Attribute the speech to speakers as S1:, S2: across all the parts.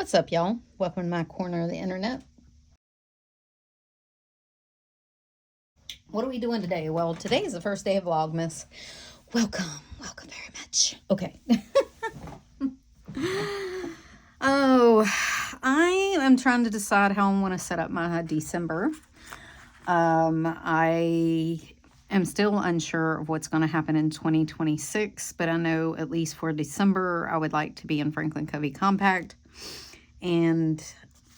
S1: What's up, y'all? Welcome to my corner of the internet. What are we doing today? Well, today is the first day of Vlogmas. Welcome very much. Okay. Oh, I am trying to decide how I want to set up my December. I am still unsure of what's going to happen in 2026, but I know at least for December, I would like to be in Franklin Covey Compact. And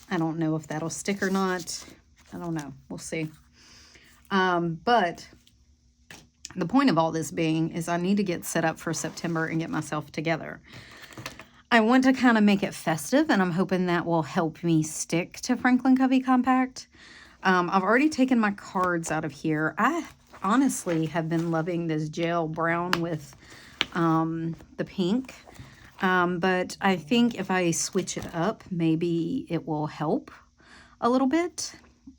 S1: I don't know if that'll stick or not. I don't know. We'll see. But the point of all this being is I need to get set up for September and get myself together. I want to kind of make it festive, and I'm hoping that will help me stick to Franklin Covey Compact. I've already taken my cards out of here. I honestly have been loving this gel brown with the pink. But I think if I switch it up, maybe it will help a little bit.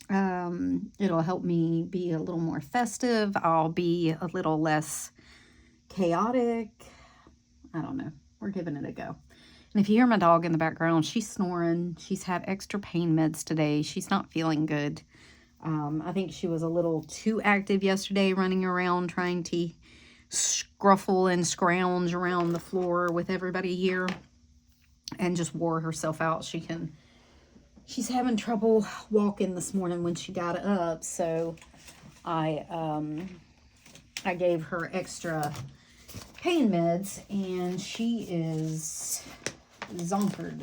S1: It'll help me be a little more festive. I'll be a little less chaotic. I don't know. We're giving it a go. And if you hear my dog in the background, she's snoring. She's had extra pain meds today. She's not feeling good. I think she was a little too active yesterday, running around trying to scruffle and scrounge around the floor with everybody here, and just wore herself out. She's having trouble walking this morning when she got up, so I gave her extra pain meds, and she is zonkered.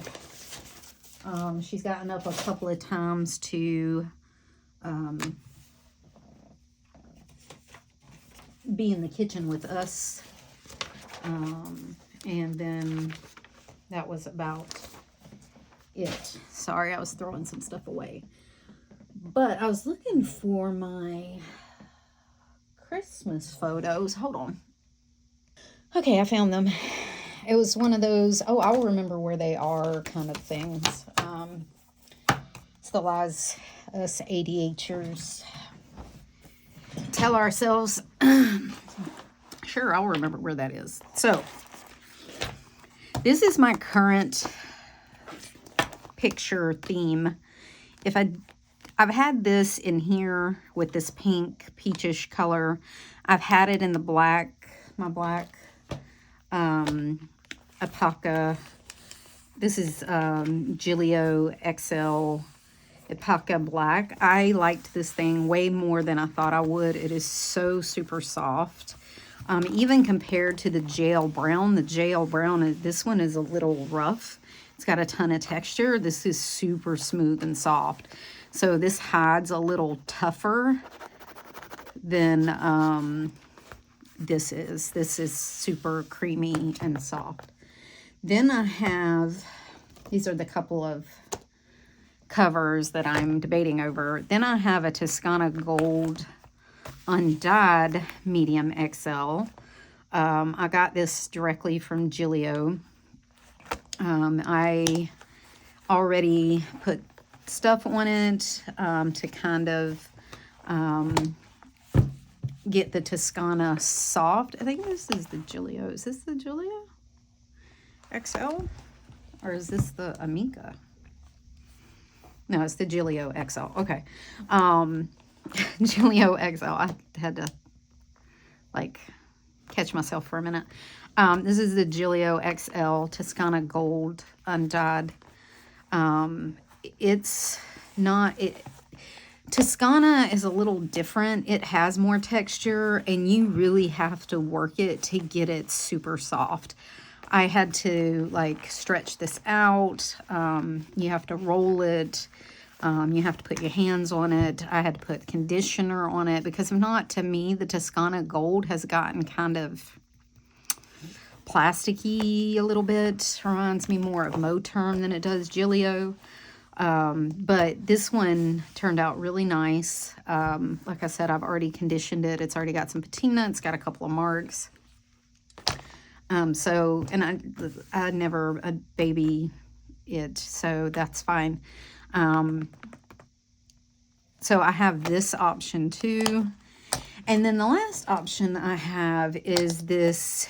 S1: She's gotten up a couple of times to be in the kitchen with us, and then that was about it. Sorry, I was throwing some stuff away, but I was looking for my Christmas photos. Hold on. Okay, I found them. It was one of those, oh, I'll remember where they are kind of things. It's the lies us ADHers tell ourselves. Sure, I'll remember where that is. So this is my current picture theme. I've had this in here with this pink peachish color. I've had it in the black, my black Alpaca. This is Gilio XL Alpaca Black. I liked this thing way more than I thought I would. It is so super soft. Even compared to the Gel Brown. The Gel Brown, this one is a little rough. It's got a ton of texture. This is super smooth and soft. So this hides a little tougher than this is. This is super creamy and soft. Then I have, these are the couple of covers that I'm debating over. Then I have a Toscana Gold undyed medium XL. I got this directly from Gilio. I already put stuff on it to kind of get the Toscana soft. I think this is the Gilio. Is this the Gilio XL? Or is this the Amica? No, it's the Gilio XL. Okay. Gilio XL. I had to, like, catch myself for a minute. This is the Gilio XL Toscana Gold undyed. It's not... Toscana is a little different. It has more texture, and you really have to work it to get it super soft. I had to, like, stretch this out. You have to roll it. You have to put your hands on it. I had to put conditioner on it, because if not, to me, the Toscana Gold has gotten kind of plasticky a little bit. Reminds me more of Moterm than it does Gilio. But this one turned out really nice. Like I said, I've already conditioned it. It's already got some patina. It's got a couple of marks. And I never baby it, so that's fine. So I have this option too. And then the last option I have is this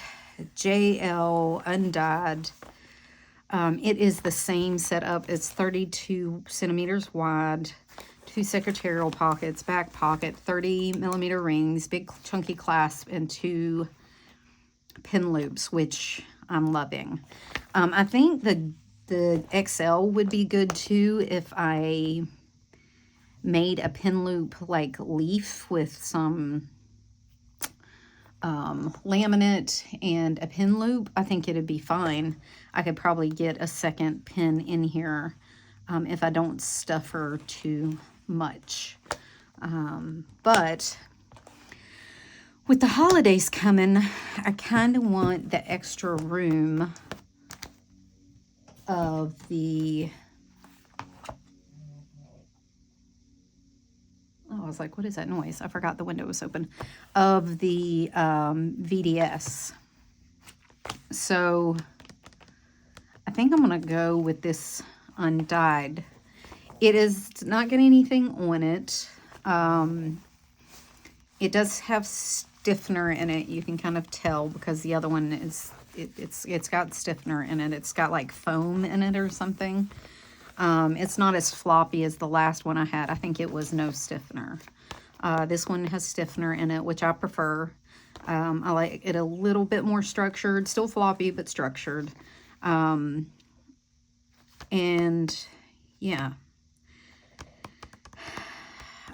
S1: JL undyed It is the same setup. It's 32 centimeters wide, 2 secretarial pockets, back pocket, 30mm rings, big chunky clasp, and 2 pin loops, which I'm loving. I think the XL would be good too if I made a pin loop like leaf with some laminate and a pin loop. I think it'd be fine. I could probably get a second pin in here if I don't stuff her too much. But with the holidays coming, I kind of want the extra room of the... Oh, I was like, what is that noise? I forgot the window was open. Of the VDS. So I think I'm going to go with this undyed. It is not getting anything on it. It does have stiffener in it. You can kind of tell because the other one is, it's got stiffener in it. It's got like foam in it or something. It's not as floppy as the last one I had. I think it was no stiffener. This one has stiffener in it, which I prefer. I like it a little bit more structured. Still floppy, but structured. And yeah.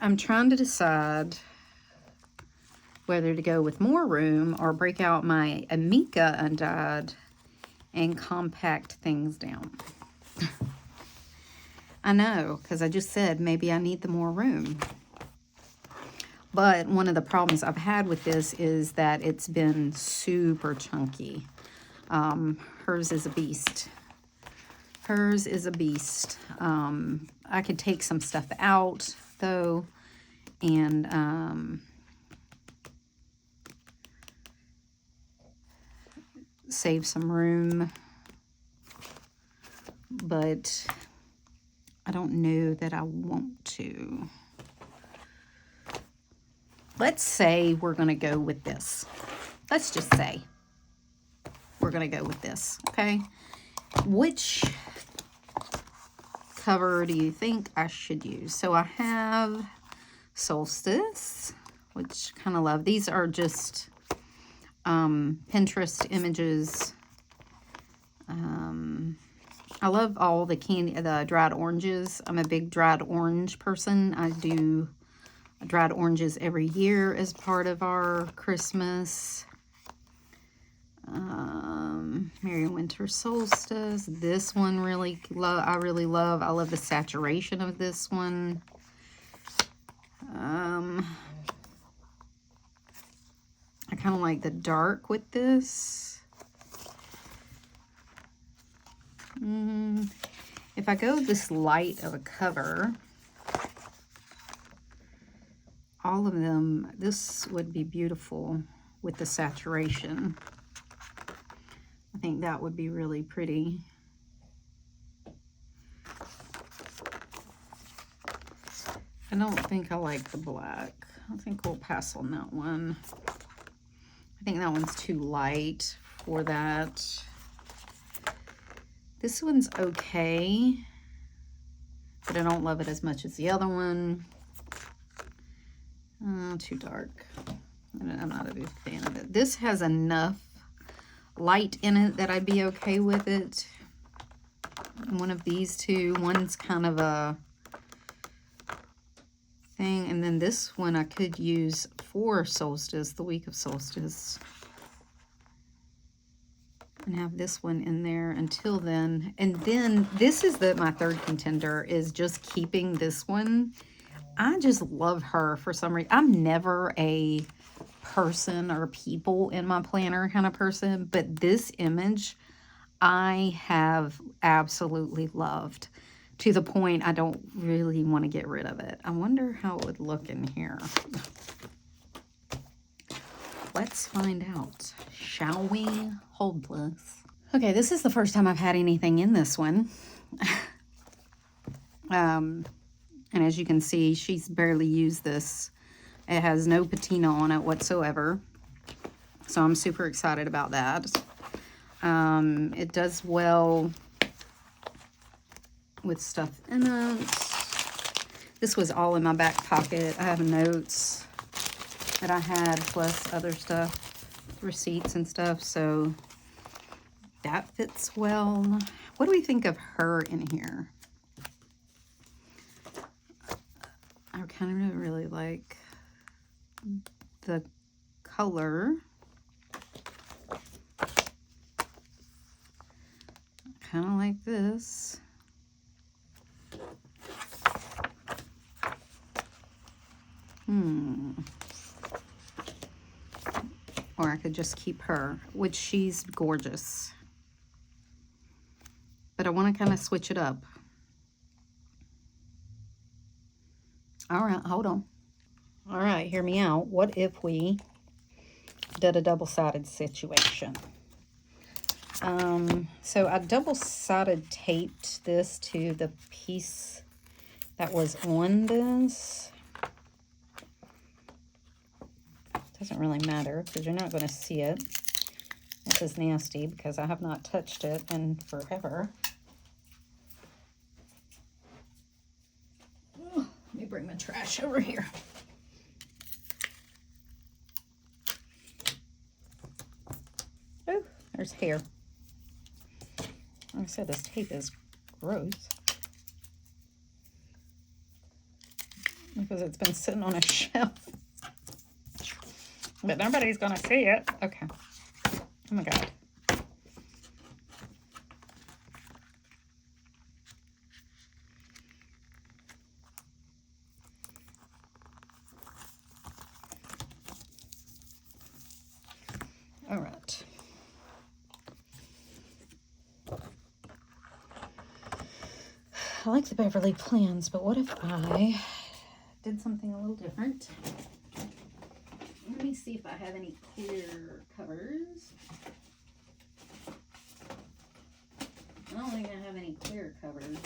S1: I'm trying to decide whether to go with more room or break out my Amica undyed and compact things down. I know, because I just said maybe I need the more room. But one of the problems I've had with this is that it's been super chunky. Hers is a beast. Hers is a beast. I could take some stuff out, though, and save some room. But I don't know that I want to. Let's say we're going to go with this. Let's just say we're going to go with this, okay? Which cover do you think I should use? So I have Solstice, which kind of love. These are just Pinterest images. I love all the dried oranges. I'm a big dried orange person. I do dried oranges every year as part of our Christmas. Merry Winter Solstice. This one I really love. I love the saturation of this one. I kind of like the dark with this. If I go this light of a cover, all of them, this would be beautiful with the saturation. I think that would be really pretty. I don't think I like the black. I think we'll pass on that one. I think that one's too light for that. This one's okay, but I don't love it as much as the other one. Too dark. I'm not a big fan of it. This has enough light in it that I'd be okay with it. One of these two. One's kind of a thing, and then this one I could use for Solstice, the week of Solstice. And have this one in there until then. And then this is my third contender, is just keeping this one. I just love her for some reason. I'm never a person or people in my planner kind of person, but this image I have absolutely loved to the point I don't really want to get rid of it. I wonder how it would look in here. Let's find out, shall we? Hold, please. Okay, this is the first time I've had anything in this one. And as you can see, she's barely used this. It has no patina on it whatsoever. So I'm super excited about that. It does well with stuff in it. This was all in my back pocket. I have notes that I had, plus other stuff, receipts and stuff, so that fits well. What do we think of her in here? I kind of really like the color. Kind of like this. Or I could just keep her, which she's gorgeous. But I want to kind of switch it up. All right, hold on. All right, hear me out. What if we did a double-sided situation? So I double-sided taped this to the piece that was on this. Doesn't really matter because you're not going to see it. This is nasty because I have not touched it in forever. Let me bring my trash over here. Oh, there's hair. Like I said, this tape is gross. Because it's been sitting on a shelf. But nobody's gonna see it. Okay. Oh my God. All right. I like the Beverly plans, but what if I did something a little different? Let me see if I have any clear covers. I don't think I have any clear covers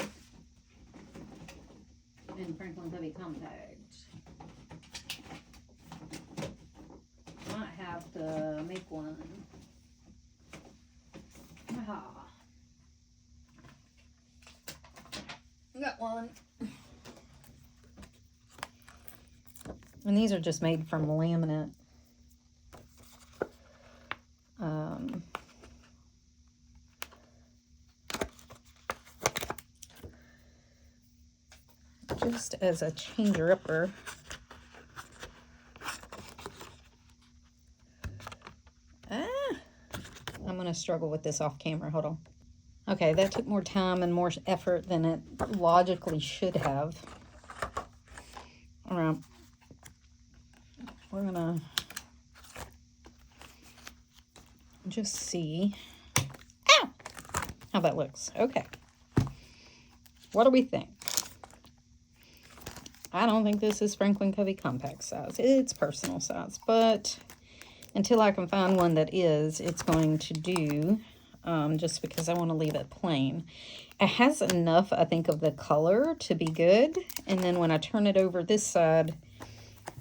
S1: in Franklin Covey Compact. Might have to make one. Aha. Got one. And these are just made from laminate. Just as a changer-upper. I'm going to struggle with this off camera. Hold on. Okay, that took more time and more effort than it logically should have. All right. We're going to just see how that looks. Okay. What do we think? I don't think this is Franklin Covey compact size. It's personal size, but until I can find one that is, it's going to do, just because I want to leave it plain. It has enough, I think, of the color to be good, and then when I turn it over this side,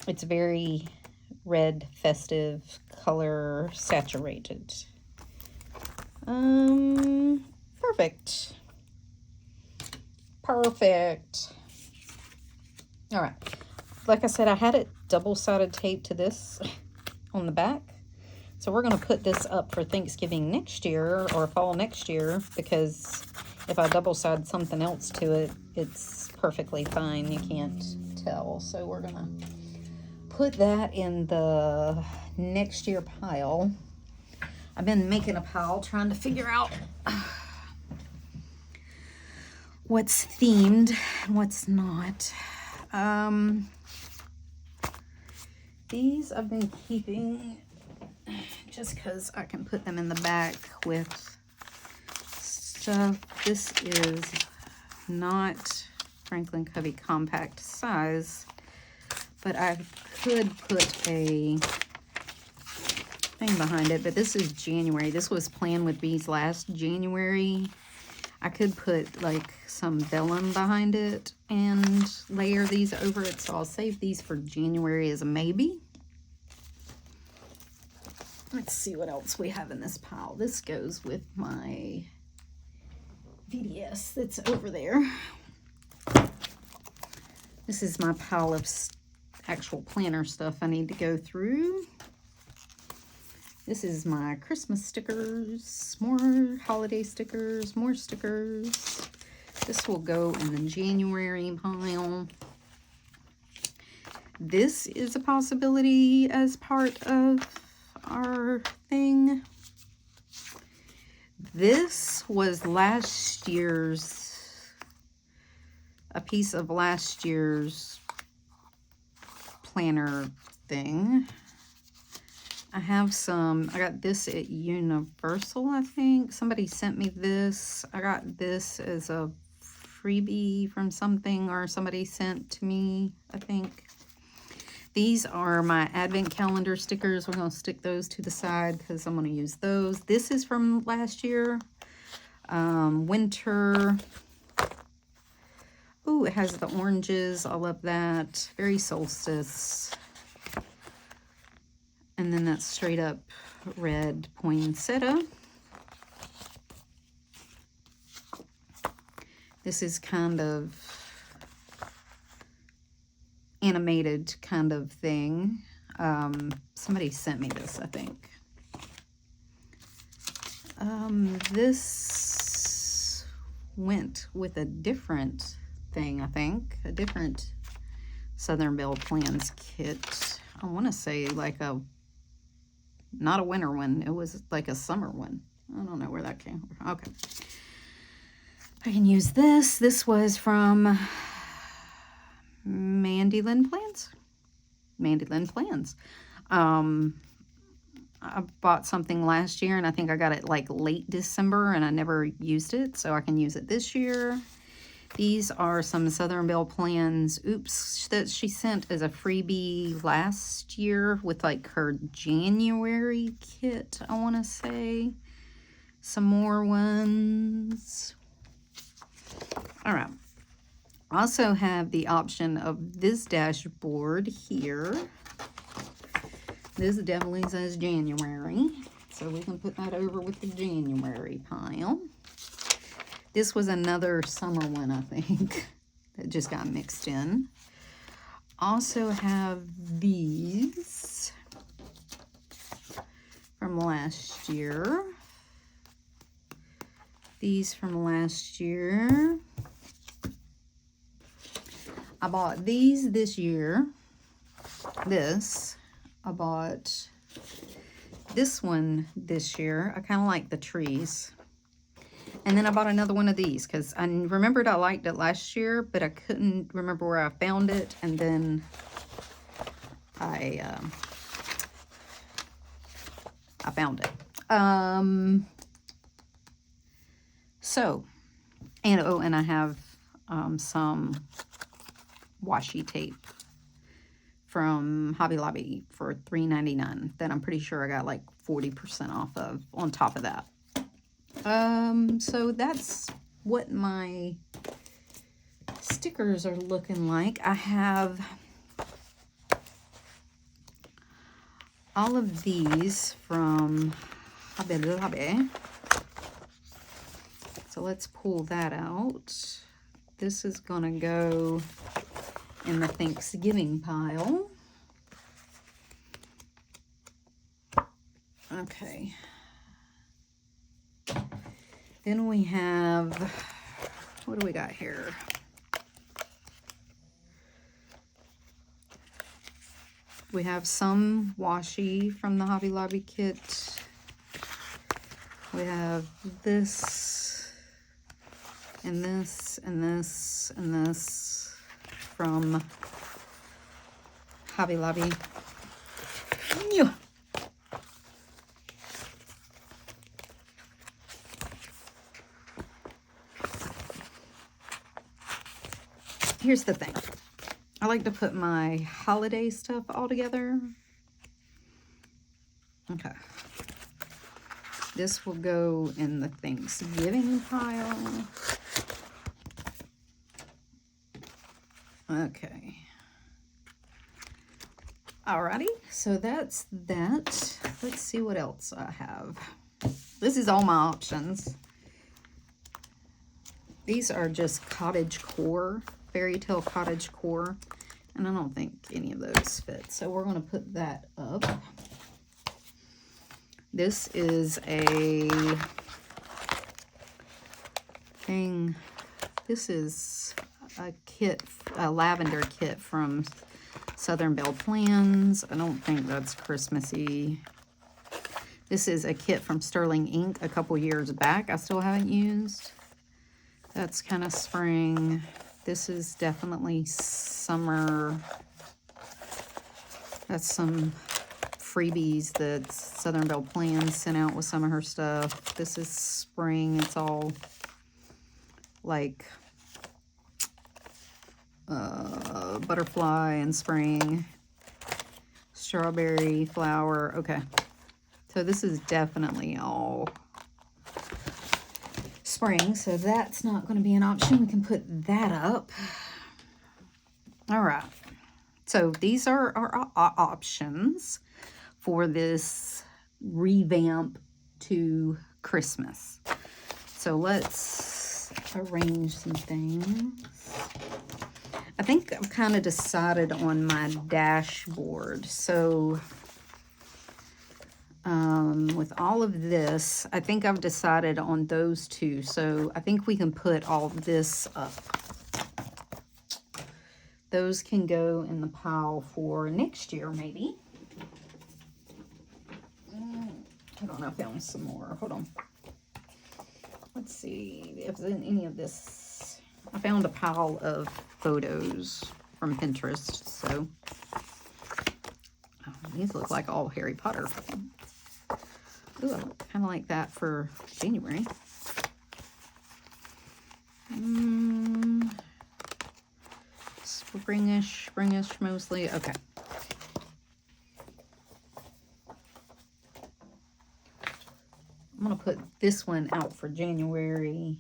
S1: it's very red, festive, color saturated. Perfect. Perfect. All right. Like I said, I had it double-sided taped to this on the back. So we're going to put this up for Thanksgiving next year or fall next year, because if I double-side something else to it, it's perfectly fine. You can't tell. So we're going to put that in the next year pile. I've been making a pile trying to figure out what's themed and what's not. These I've been keeping just because I can put them in the back with stuff. This is not Franklin Covey compact size, but I could put a thing behind it. But this is January. This was planned with these last January. I could put like some vellum behind it and layer these over it. So I'll save these for January as a maybe. Let's see what else we have in this pile. This goes with my PDS that's over there. This is my pile of actual planner stuff I need to go through. This is my Christmas stickers, more holiday stickers, more stickers. This will go in the January pile. This is a possibility as part of our thing. This was last year's, a piece of last year's planner thing. I have some, I got this at Universal, I think. Somebody sent me this. I got this as a freebie from something, or somebody sent to me, I think. These are my advent calendar stickers. We're going to stick those to the side because I'm going to use those. This is from last year. Winter. Ooh, it has the oranges. I love that. Very solstice. And then that's straight up red poinsettia. This is kind of animated kind of thing. Somebody sent me this, I think. This went with a different thing, I think. A different Southern Belle Plans kit. I want to say like a, not a winter one. It was like a summer one. I don't know where that came from. Okay. I can use this. This was from Mandy Lynn Plans. Mandy Lynn Plans. I bought something last year, and I think I got it like late December, and I never used it, so I can use it this year. These are some Southern Belle Plans, oops, that she sent as a freebie last year with like her January kit, I want to say. Some more ones. All right. I also have the option of this dashboard here. This definitely says January, so we can put that over with the January pile. This was another summer one, I think, that just got mixed in. Also have these from last year. These from last year. I bought these this year. I bought this one this year. I kind of like the trees. And then I bought another one of these because I remembered I liked it last year, but I couldn't remember where I found it. And then I found it. And I have some washi tape from Hobby Lobby for $3.99 that I'm pretty sure I got like 40% off of on top of that. So that's what my stickers are looking like. I have all of these from Hobby Lobby. So let's pull that out. This is gonna go in the Thanksgiving pile. Okay. Then we have, what do we got here? We have some washi from the Hobby Lobby kit. We have this, and this, and this, and this from Hobby Lobby. Here's the thing. I like to put my holiday stuff all together. Okay. This will go in the Thanksgiving pile. Okay. Alrighty, so that's that. Let's see what else I have. This is all my options. These are just cottage core, fairy tale cottage core, and I don't think any of those fit. So we're going to put that up. This is a thing. This is a kit, a lavender kit from Southern Belle Plans. I don't think that's Christmassy. This is a kit from Sterling Ink a couple years back. I still haven't used. That's kind of spring. This is definitely summer. That's some freebies that Southern Belle Plans sent out with some of her stuff. This is spring. It's all like butterfly and spring, strawberry flower. Okay, so this is definitely all spring, so that's not going to be an option. We can put that up. All right, so these are our options for this revamp to Christmas. So let's arrange some things. I think I've kind of decided on my dashboard. So with all of this, I think I've decided on those two. So I think we can put all this up. Those can go in the pile for next year, maybe. Hold on, I found some more. Hold on. Let's see if there's any of this. I found a pile of photos from Pinterest. So these look like all Harry Potter. Ooh, I kind of like that for January. Springish mostly. Okay. I'm going to put this one out for January.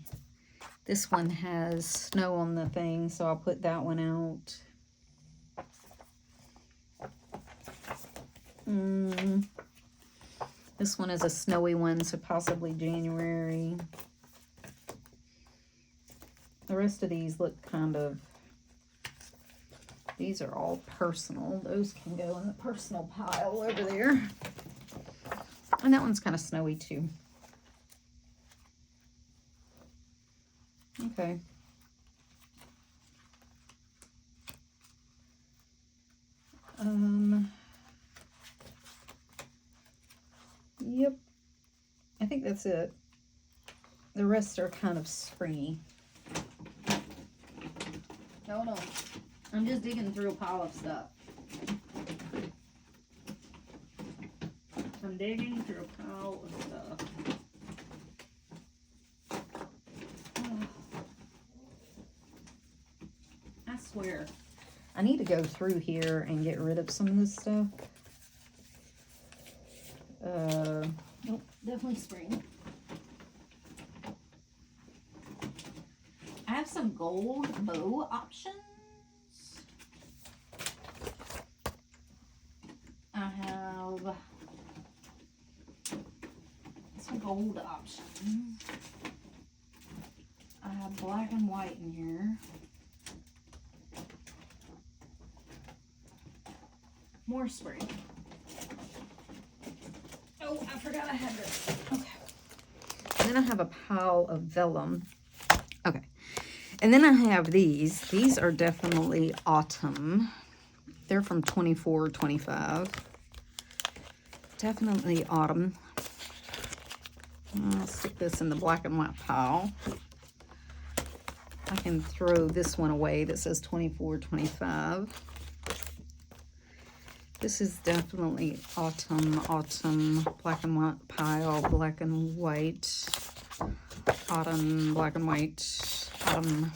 S1: This one has snow on the thing, so I'll put that one out. This one is a snowy one, so possibly January. The rest of these look kind of... These are all personal. Those can go in the personal pile over there. And that one's kind of snowy too. Okay. Yep. I think that's it. The rest are kind of springy. Hold on. I'm just digging through a pile of stuff. I'm digging through a pile of stuff. Oh. I swear. I need to go through here and get rid of some of this stuff. Nope, definitely spring. I have some gold bow options. I have some gold options. I have black and white in here. More spring. Oh, I forgot I had this. Okay. And then I have a pile of vellum. Okay. And then I have these. These are definitely autumn. They're from 24, 25. Definitely autumn. I'll stick this in the black and white pile. I can throw this one away that says 24, 25. This is definitely autumn, black and white pile, black and white, autumn, black and white, autumn,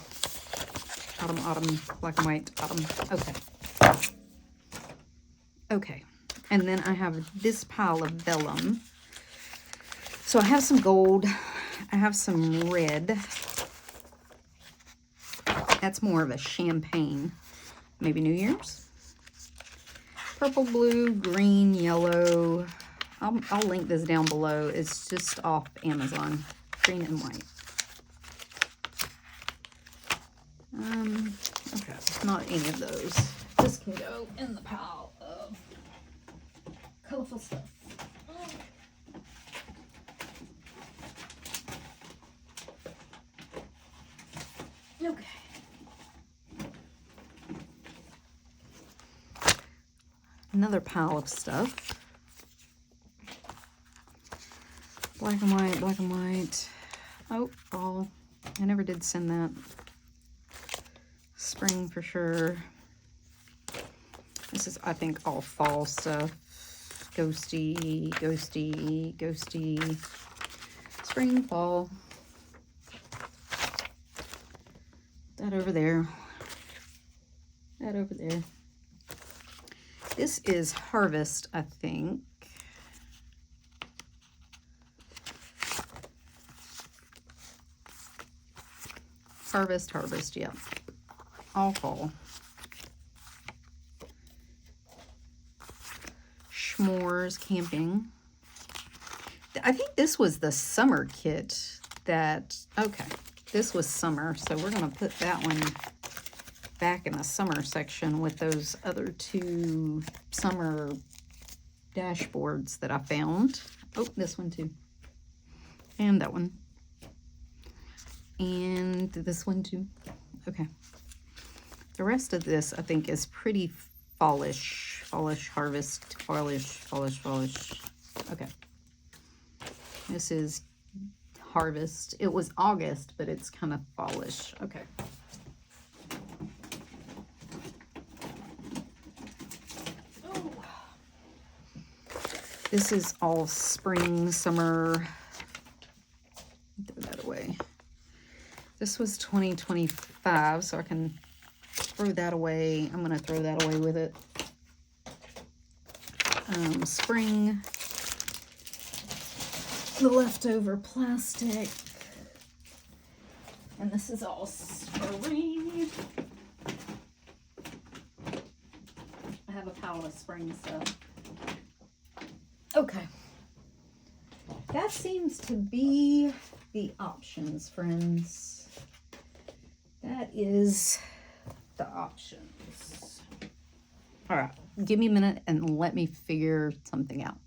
S1: black and white, autumn. Okay. Okay. And then I have this pile of vellum. So I have some gold. I have some red. That's more of a champagne. Maybe New Year's. Purple, blue, green, yellow. I'll link this down below. It's just off Amazon. Green and white. Okay, not any of those. This can go in the pile of colorful stuff. Okay. Another pile of stuff. Black and white, black and white. Oh, fall. I never did send that. Spring for sure. This is, I think, all fall stuff. Ghosty, ghosty, ghosty. Spring, fall. That over there. That over there. This is Harvest, I think. Harvest, yeah. All fall. S'mores camping. I think this was the summer kit that, okay, this was summer, so we're going to put that one back in the summer section with those other two summer dashboards that I found. Oh, this one too. And that one. And this one too. Okay. The rest of this, I think, is pretty fallish. Fallish, harvest, fallish. Okay. This is Harvest. It was August, but it's kind of fallish. Okay. Oh. This is all spring, summer. Throw that away. This was 2025, so I can throw that away. I'm going to throw that away with it. Spring. The leftover plastic. And this is all spring. I have a pile of spring stuff. Okay. That seems to be the options, friends. That is the options. All right, give me a minute and let me figure something out.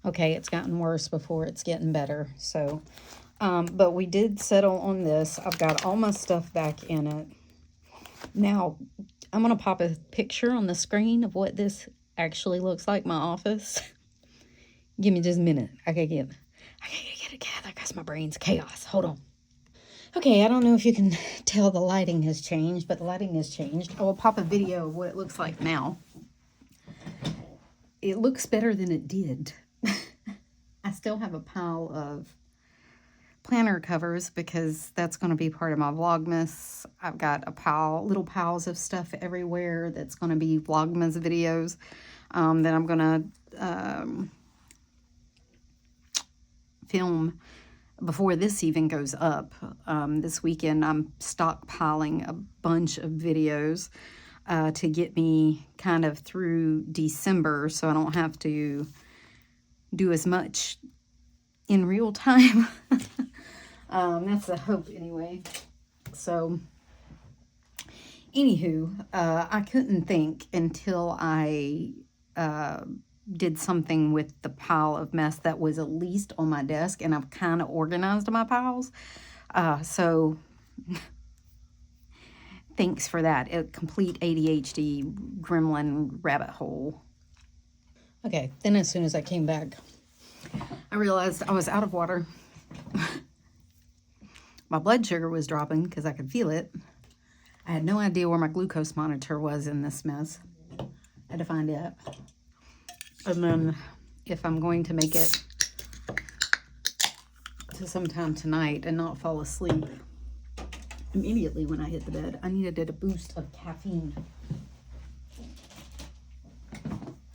S1: Okay, it's gotten worse before it's getting better. So, but we did settle on this. I've got all my stuff back in it. Now, I'm going to pop a picture on the screen of what this actually looks like, my office. Give me just a minute. I gotta get it together because my brain's chaos. Hold on. Okay, I don't know if you can tell the lighting has changed, but the lighting has changed. I will pop a video of what it looks like now. It looks better than it did. I still have a pile of planner covers because that's going to be part of my Vlogmas. I've got a pile, little piles of stuff everywhere that's going to be Vlogmas videos that I'm going to film before this even goes up. This weekend I'm stockpiling a bunch of videos to get me kind of through December so I don't have to do as much in real time. That's the hope anyway. So anywho, I couldn't think until I did something with the pile of mess that was at least on my desk, and I've kind of organized my piles. So thanks for that. A complete ADHD gremlin rabbit hole. Okay, then as soon as I came back, I realized I was out of water. My blood sugar was dropping because I could feel it. I had no idea where my glucose monitor was in this mess. I had to find it. And then if I'm going to make it to sometime tonight and not fall asleep immediately when I hit the bed, I needed a boost of caffeine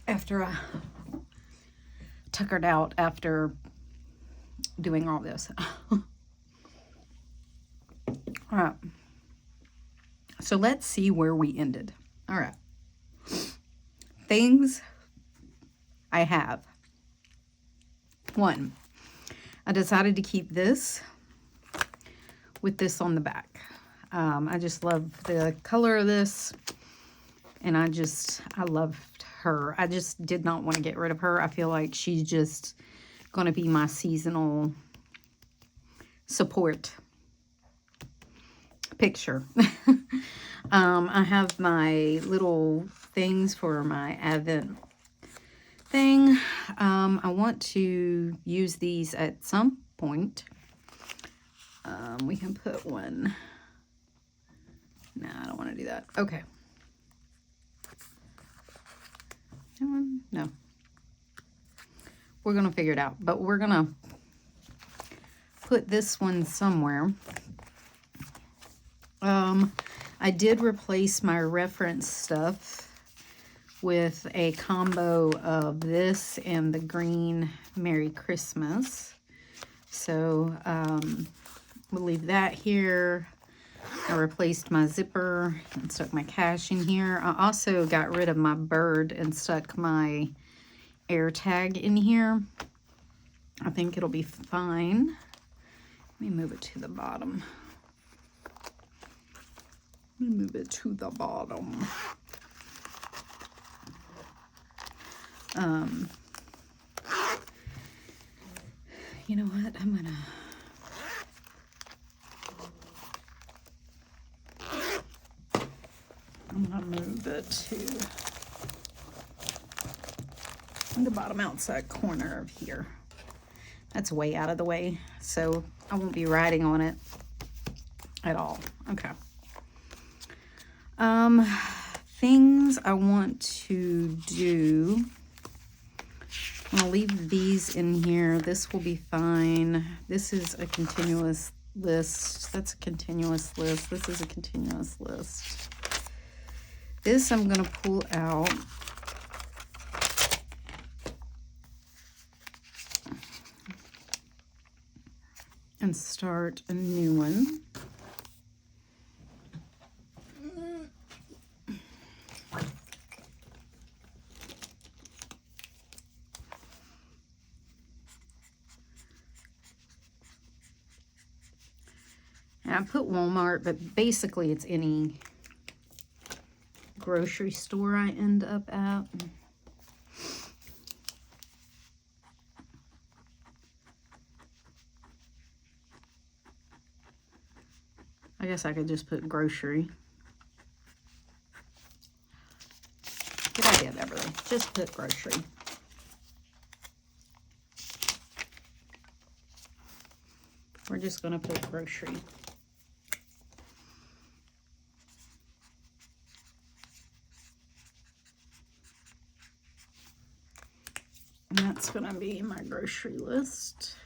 S1: after I tuckered out after doing all this. All right. So let's see where we ended. All right. Things I have. 1, I decided to keep this with this on the back. I just love the color of this, and I loved her. I just did not want to get rid of her. I feel like she's just going to be my seasonal support picture. I have my little things for my Advent thing. I want to use these at some point. We can put one. No, I don't want to do that. Okay. No. We're going to figure it out, but we're going to put this one somewhere. I did replace my reference stuff with a combo of this and the green Merry Christmas. So we'll leave that here. I replaced my zipper and stuck my cash in here. I also got rid of my bird and stuck my air tag in here. I think it'll be fine. Let me move it to the bottom. Let me move it to the bottom. You know what? I'm gonna move it to the bottom outside corner of here. That's way out of the way, so I won't be writing on it at all. Okay. Things I want to do. I'm gonna leave these in here. This will be fine. This is a continuous list. That's a continuous list. This is a continuous list. This I'm gonna pull out. And start a new one. And I put Walmart, but basically it's any grocery store I end up at. I guess I could just put grocery. Good idea, Beverly. Just put grocery. We're just going to put grocery. And that's going to be my grocery list.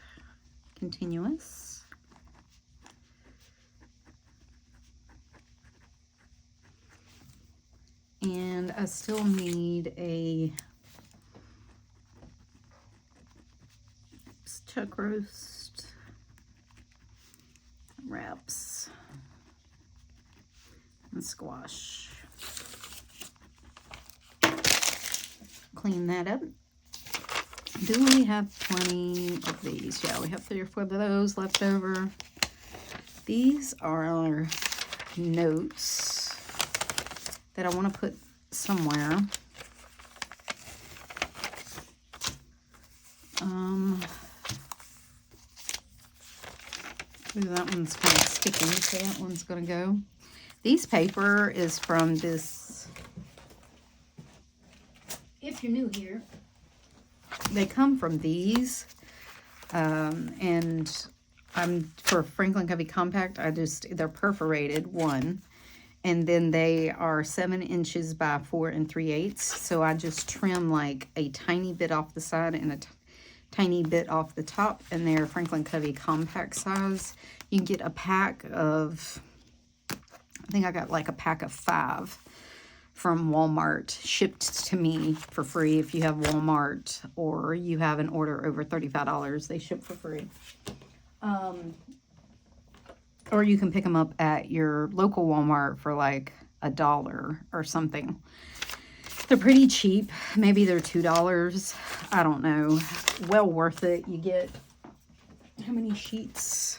S1: Continuous. And I still need a chuck roast, wraps, and squash. Clean that up. Do we have plenty of these? Yeah, we have 3 or 4 of those left over. These are our notes that I want to put somewhere. Ooh, that one's kind of sticky, so that one's going to go. This paper is from this, if you're new here, they come from these, and for Franklin Covey Compact, they're perforated, one. And then they are 7 inches by 4 3/8. So I just trim like a tiny bit off the side and a tiny bit off the top. And they're Franklin Covey compact size. You can get a pack of, I think I got like a pack of 5 from Walmart shipped to me for free. If you have Walmart or you have an order over $35, they ship for free. Or you can pick them up at your local Walmart for like $1 or something. They're pretty cheap. Maybe they're $2. I don't know. Well worth it. You get how many sheets?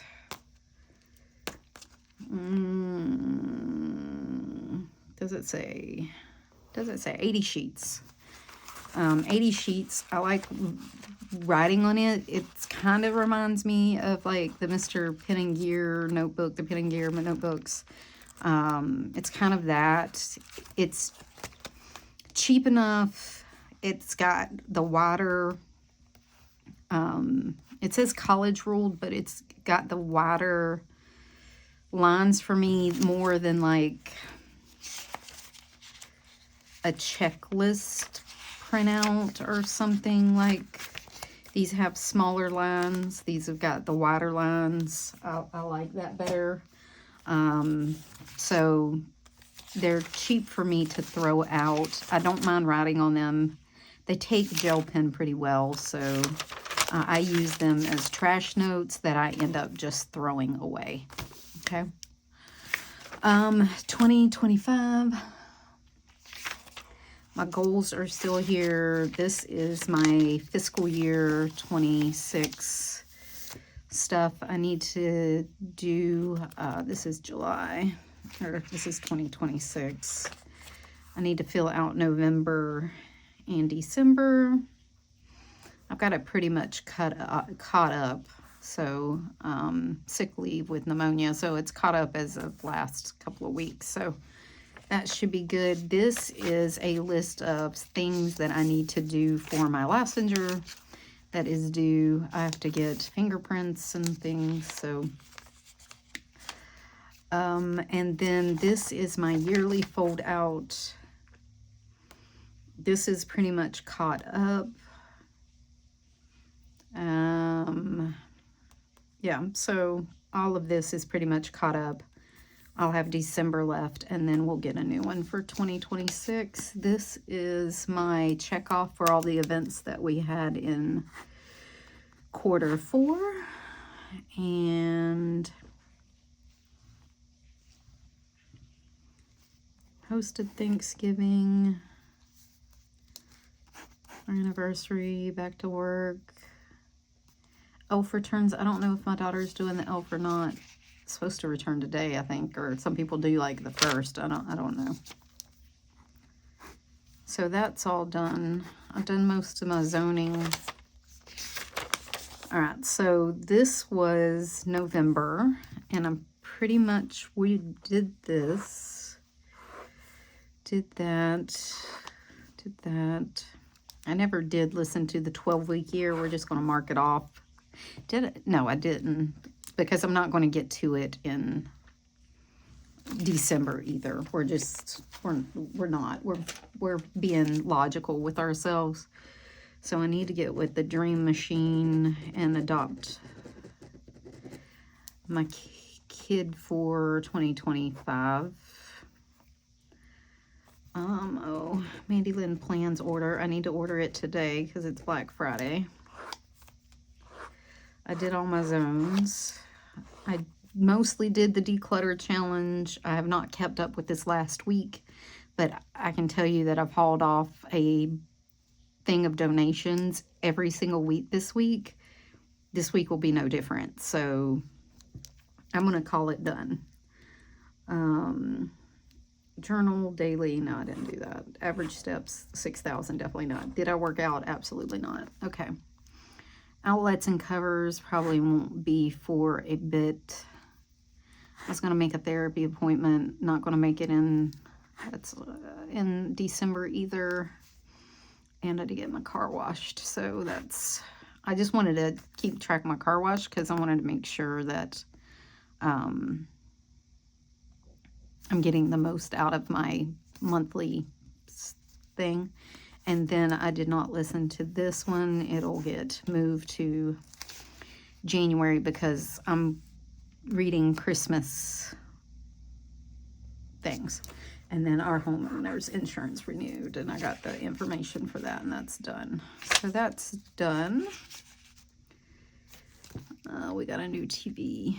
S1: Does it say 80 sheets? 80 sheets. I like writing on it. It kind of reminds me of like the Mr. Pen and Gear notebook, the Pen and Gear notebooks. It's kind of that. It's cheap enough. It's got the wider, it says college ruled, but it's got the wider lines for me more than like a checklist printout or something. Like these have smaller lines. These have got the wider lines. I like that better. So they're cheap for me to throw out. I don't mind writing on them. They take gel pen pretty well, so I use them as trash notes that I end up just throwing away. Okay. 2025. My goals are still here. This is my fiscal year 26 stuff I need to do. This is July, or this is 2026. I need to fill out November and December. I've got it pretty much caught up. So sick leave with pneumonia, so it's caught up as of last couple of weeks. So that should be good. This is a list of things that I need to do for my licensure that is due. I have to get fingerprints and things. So, and then this is my yearly fold out. This is pretty much caught up. Yeah, so all of this is pretty much caught up. I'll have December left, and then we'll get a new one for 2026. This is my check off for all the events that we had in Q4. And hosted Thanksgiving, our anniversary, back to work. Elf returns. I don't know if my daughter's doing the elf or not. It's supposed to return today, I think, or some people do like the 1st. I don't know. So that's all done. I've done most of my zoning. All right, so this was November, and I'm pretty much, we did this, did that. I never did listen to the 12-week year. We're just going to mark it off. Did it? No, I didn't, because I'm not going to get to it in December either. We're not. We're being logical with ourselves. So I need to get with the Dream Machine and adopt my kid for 2025. Oh, Mandy Lynn plans order. I need to order it today because it's Black Friday. I did all my zones. I mostly did the declutter challenge. I have not kept up with this last week, but I can tell you that I've hauled off a thing of donations every single week this week. This week will be no different. So I'm going to call it done. Journal daily. No, I didn't do that. Average steps, 6,000. Definitely not. Did I work out? Absolutely not. Okay. Outlets and covers probably won't be for a bit. I was going to make a therapy appointment. Not going to make it in December either. And I had to get my car washed. So that's, I just wanted to keep track of my car wash because I wanted to make sure that I'm getting the most out of my monthly thing. And then I did not listen to this one. It'll get moved to January because I'm reading Christmas things. And then our homeowner's insurance renewed, and I got the information for that, and that's done. So that's done. We got a new TV.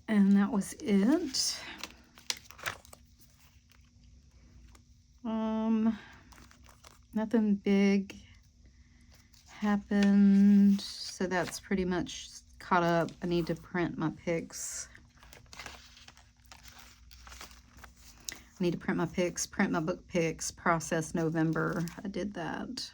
S1: And that was it. Nothing big happened. so that's pretty much caught up. I need to print my picks. I need to print my picks, print my book picks, process November. I did that.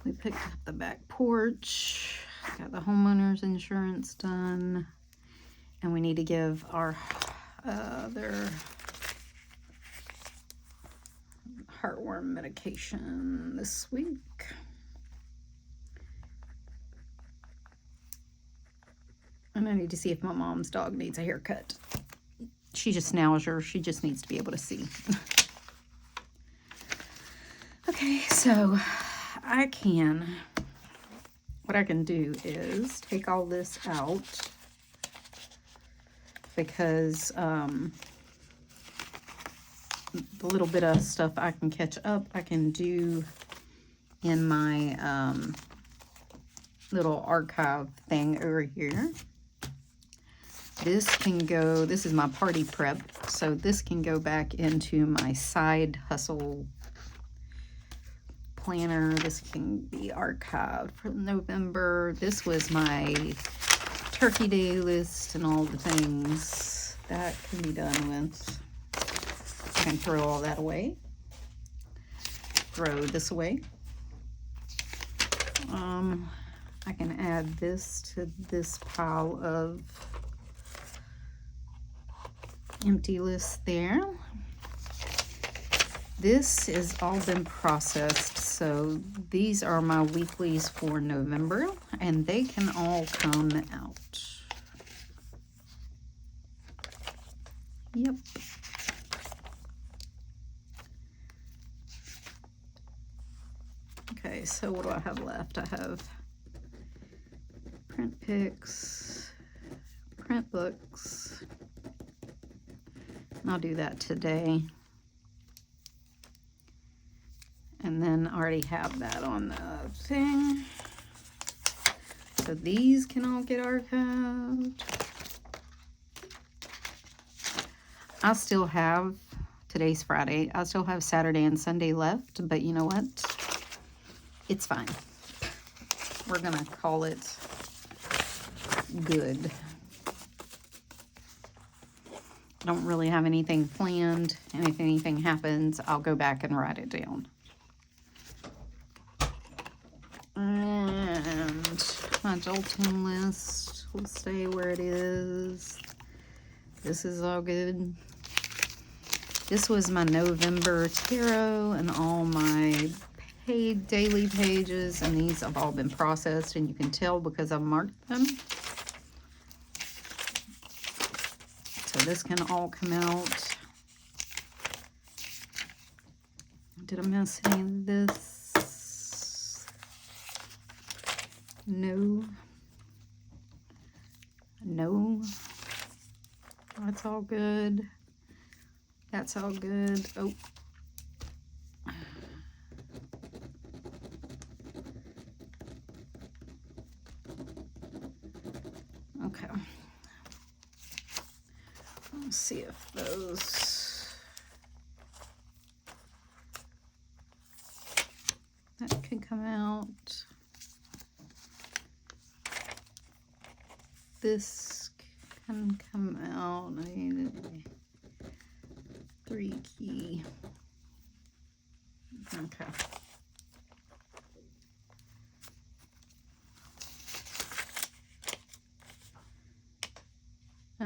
S1: We picked up the back porch, got the homeowner's insurance done, and we need to give our other heartworm medication this week. And I need to see if my mom's dog needs a haircut. She's a schnauzer. She just needs to be able to see. Okay, so what I can do is take all this out because the little bit of stuff I can catch up, I can do in my little archive thing over here. This can go, this is my party prep, so this can go back into my side hustle planner. This can be archived for November. This was my turkey day list and all the things that can be done with. I can throw all that away. Throw this away. I can add this to this pile of empty list there. This has all been processed, so these are my weeklies for November, and they can all come out. Yep. Okay, so what do I have left? I have print picks, print books. I'll do that today. And then I already have that on the thing. So these can all get archived. I still have, today's Friday, I still have Saturday and Sunday left, but you know what? It's fine. We're gonna call it good. I don't really have anything planned, and if anything happens, I'll go back and write it down. And my adulting list will stay where it is. This is all good. This was my November tarot and all my paid daily pages, and these have all been processed, and you can tell because I've marked them. So this can all come out. Did I miss any of this? No. No. That's all good. That's all good. Oh. Okay. Let's see if those... that can come out. This can come out. I need a 3 key. Okay. I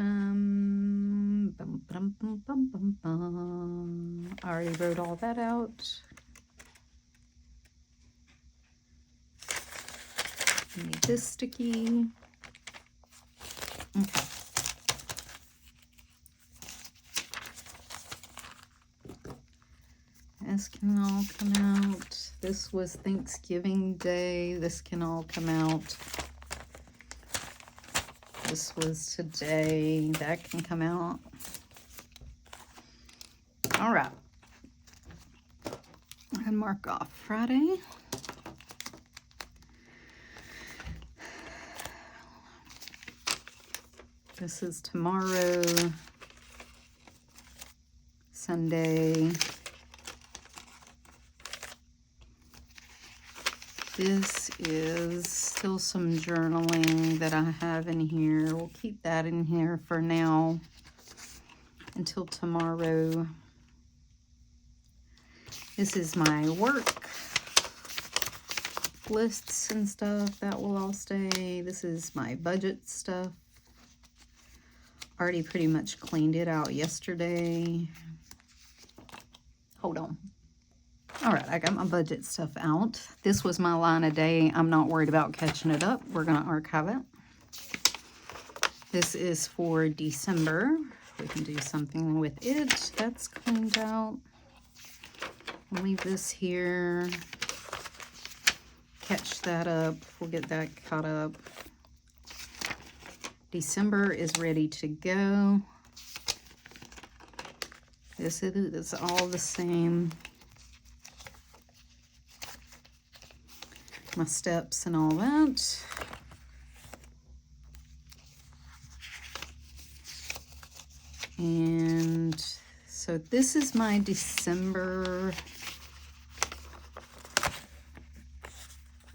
S1: already wrote all that out. I need this sticky. Okay. This can all come out. This was Thanksgiving Day. This can all come out. This was today. That can come out. All right. I can mark off Friday. This is tomorrow, Sunday. This is still some journaling that I have in here. We'll keep that in here for now until tomorrow. This is my work lists and stuff. That will all stay. This is my budget stuff. Already pretty much cleaned it out yesterday. Hold on. All right, I got my budget stuff out. This was my line a day. I'm not worried about catching it up. We're going to archive it. This is for December. We can do something with it. That's cleaned out. I'll leave this here. Catch that up. We'll get that caught up. December is ready to go. This is all the same. My steps and all that. And so this is my December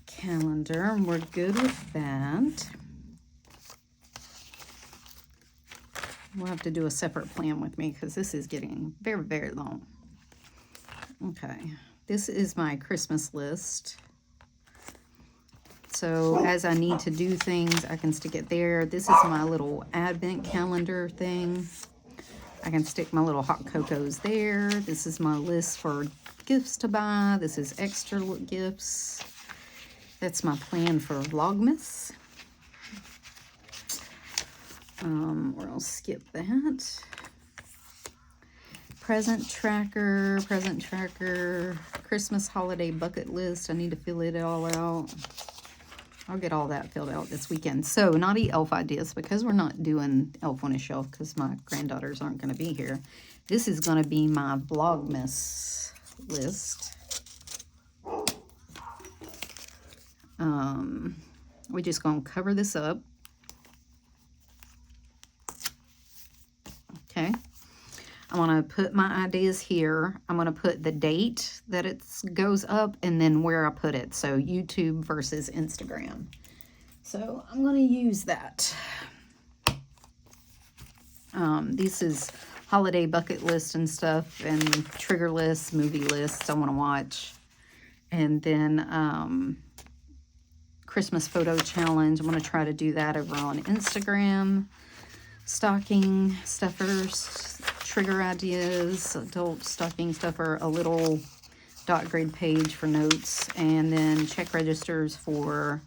S1: calendar. We're good with that. We'll have to do a separate plan with me because this is getting very, very long. Okay, this is my Christmas list. So as I need to do things, I can stick it there. This is my little advent calendar thing. I can stick my little hot cocos there. This is my list for gifts to buy. This is extra gifts. That's my plan for Vlogmas. I'll skip that. Present tracker, Christmas holiday bucket list. I need to fill it all out. I'll get all that filled out this weekend. So, naughty elf ideas, because we're not doing Elf on a Shelf because my granddaughters aren't going to be here. This is going to be my Vlogmas list. We're just going to cover this up. Okay. I'm going to put my ideas here. I'm going to put the date that it goes up and then where I put it. So YouTube versus Instagram. So I'm going to use that. This is holiday bucket list and stuff and trigger lists, movie lists I want to watch. And then Christmas photo challenge. I'm going to try to do that over on Instagram. Stocking stuffers, trigger ideas, adult stocking stuffer, a little dot grid page for notes, and then check registers for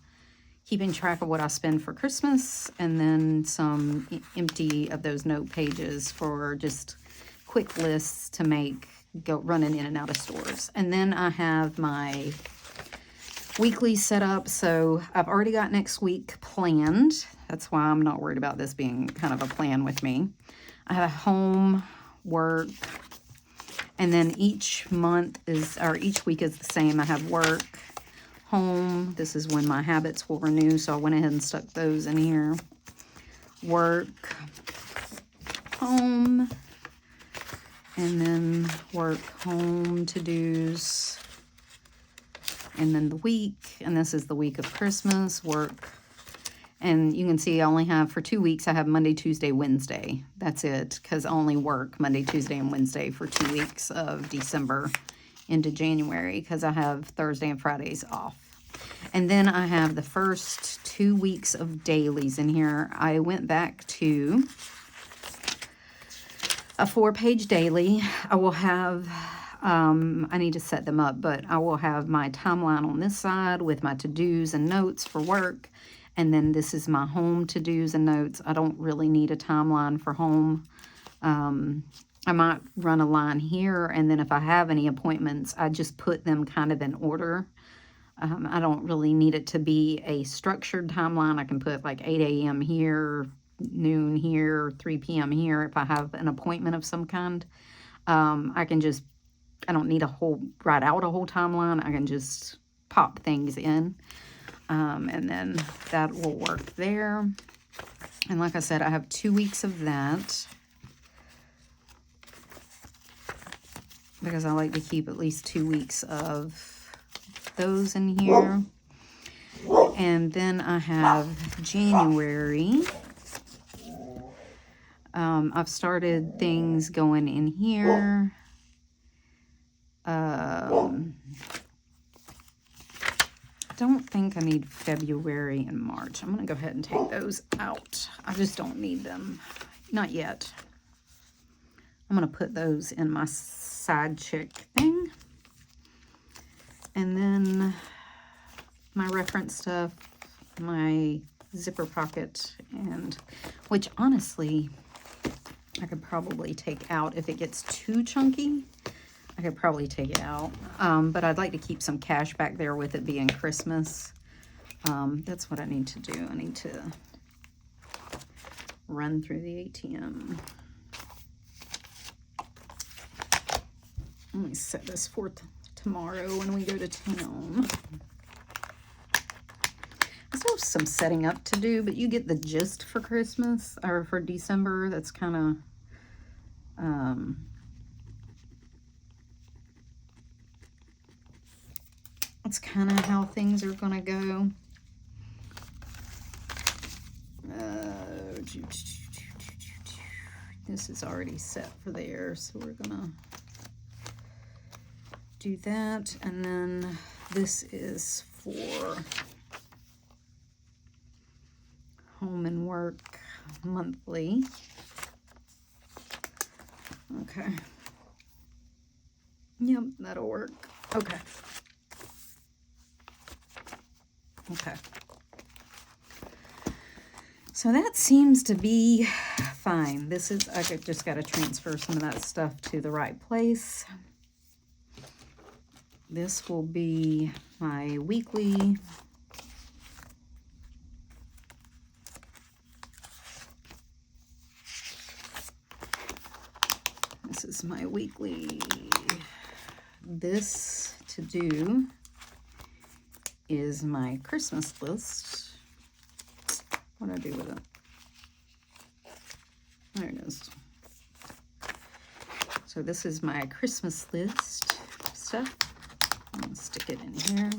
S1: keeping track of what I spend for Christmas, and then some empty of those note pages for just quick lists to make go running in and out of stores. And then I have my weekly setup, so I've already got next week planned. That's why I'm not worried about this being kind of a plan with me. I have home, work, and then each month is, or each week is the same. I have work, home. This is when my habits will renew, so I went ahead and stuck those in here. Work, home, and then work, home, to-dos, and then the week, and this is the week of Christmas, work. And you can see I only have, for 2 weeks, I have Monday, Tuesday, Wednesday. That's it, because I only work Monday, Tuesday, and Wednesday for 2 weeks of December into January, because I have Thursday and Fridays off. And then I have the first 2 weeks of dailies in here. I went back to a 4-page daily. I will have, I need to set them up, but I will have my timeline on this side with my to-dos and notes for work. And then this is my home to-dos and notes. I don't really need a timeline for home. I might run a line here, and then if I have any appointments, I just put them kind of in order. I don't really need it to be a structured timeline. I can put like 8 a.m. here, noon here, 3 p.m. here if I have an appointment of some kind. I can just, I don't need write out a whole timeline. I can just pop things in. And then that will work there. And like I said, I have 2 weeks of that, because I like to keep at least 2 weeks of those in here. And then I have January. I've started things going in here. Don't think I need February and March. I'm going to go ahead and take those out. I just don't need them. Not yet. I'm going to put those in my side chick thing. And then my reference stuff, my zipper pocket, and which honestly I could probably take out if it gets too chunky. I could probably take it out, but I'd like to keep some cash back there with it being Christmas. That's what I need to do. I need to run through the ATM. Let me set this for tomorrow when we go to town. I still have some setting up to do, but you get the gist for Christmas, or for December. That's kind of... That's kind of how things are going to go. This is already set for there, so we're going to do that. And then this is for home and work monthly. Okay. Yep, that'll work. Okay. Okay. So that seems to be fine. This is, I just got to transfer some of that stuff to the right place. This will be my weekly. This is my weekly. This to do is my Christmas list. What do I do with it? There it is. So this is my Christmas list stuff. I'm gonna stick it in here.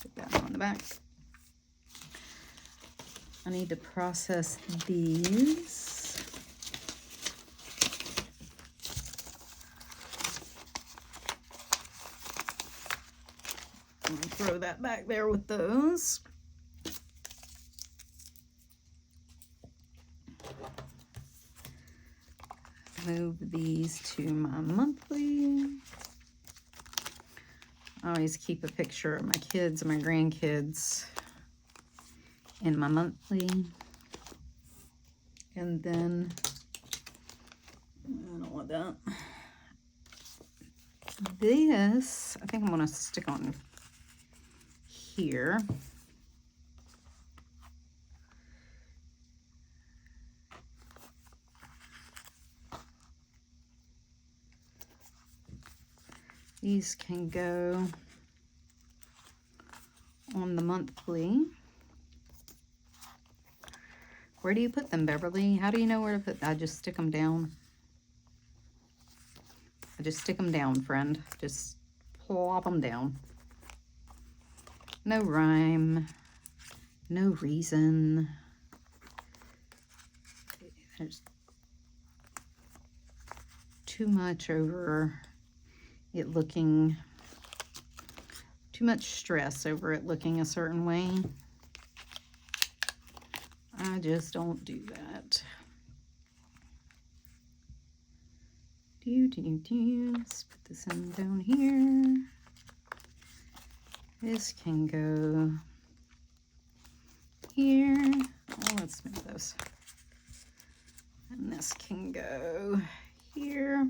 S1: Put that on the back. I need to process these. Throw that back there with those. Move these to my monthly. I always keep a picture of my kids and my grandkids in my monthly. And then, I don't want that. This, I think I'm going to stick on here. These can go on the monthly. Where do you put them, Beverly? How do you know where to put them? I just stick them down. I just stick them down, friend. Just plop them down. No rhyme, no reason. There's too much over it looking, too much stress over it looking a certain way. I just don't do that. Let's put this in down here. This can go here. Oh, let's move this. And this can go here.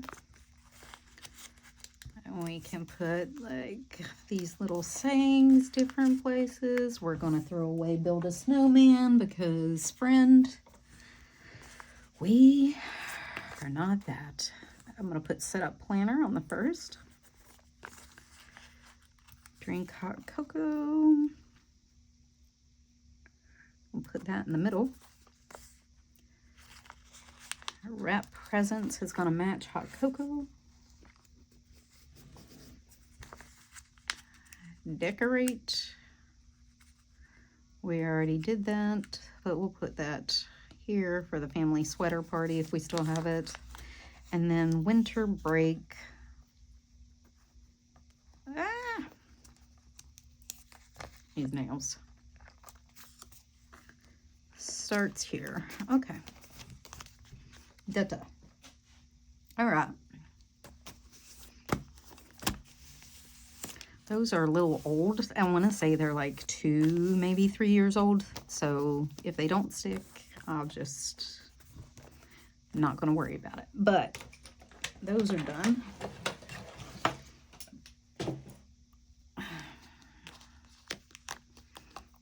S1: And we can put like these little sayings different places. We're going to throw away build a snowman because, friend, we are not that. I'm going to put set up planner on the first. Drink hot cocoa. We'll put that in the middle. Wrap presents is going to match hot cocoa. decorate. We already did that, but we'll put that here for the family sweater party if we still have it. And then winter break. Ah! These nails. Starts here. Okay. Data. All right. Those are a little old. I want to say they're like 2, maybe 3 years old. So if they don't stick, I'll just not going to worry about it. But those are done.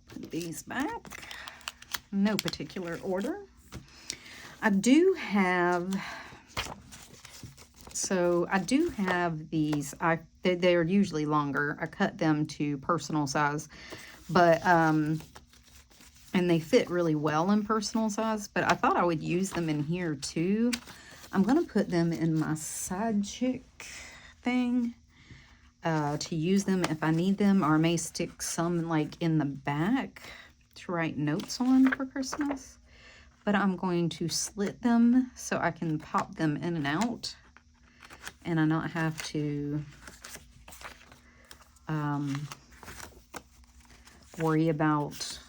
S1: Put these back. No particular order. I do have these. They're usually longer. I cut them to personal size, but and they fit really well in personal size, but I thought I would use them in here too. I'm gonna put them in my side chick thing to use them if I need them, or I may stick some like in the back to write notes on for Christmas. But I'm going to slit them so I can pop them in and out, and I not have to worry about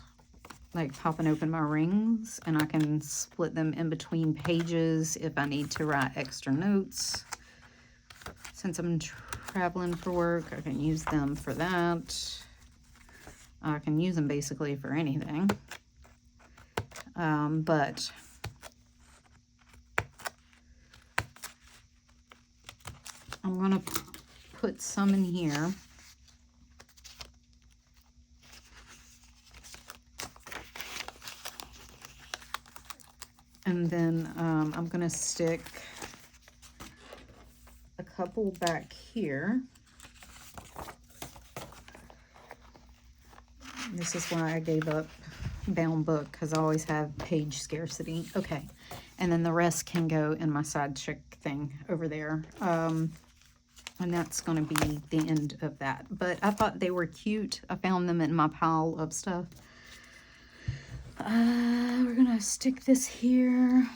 S1: like popping open my rings, and I can split them in between pages if I need to write extra notes. Since I'm traveling for work, I can use them for that. I can use them basically for anything. But I'm going to put some in here. And then I'm going to stick a couple back here. This is why I gave up bound book, because I always have page scarcity. Okay, and then the rest can go in my side chick thing over there. And that's going to be the end of that. But I thought they were cute. I found them in my pile of stuff. We're going to stick this here.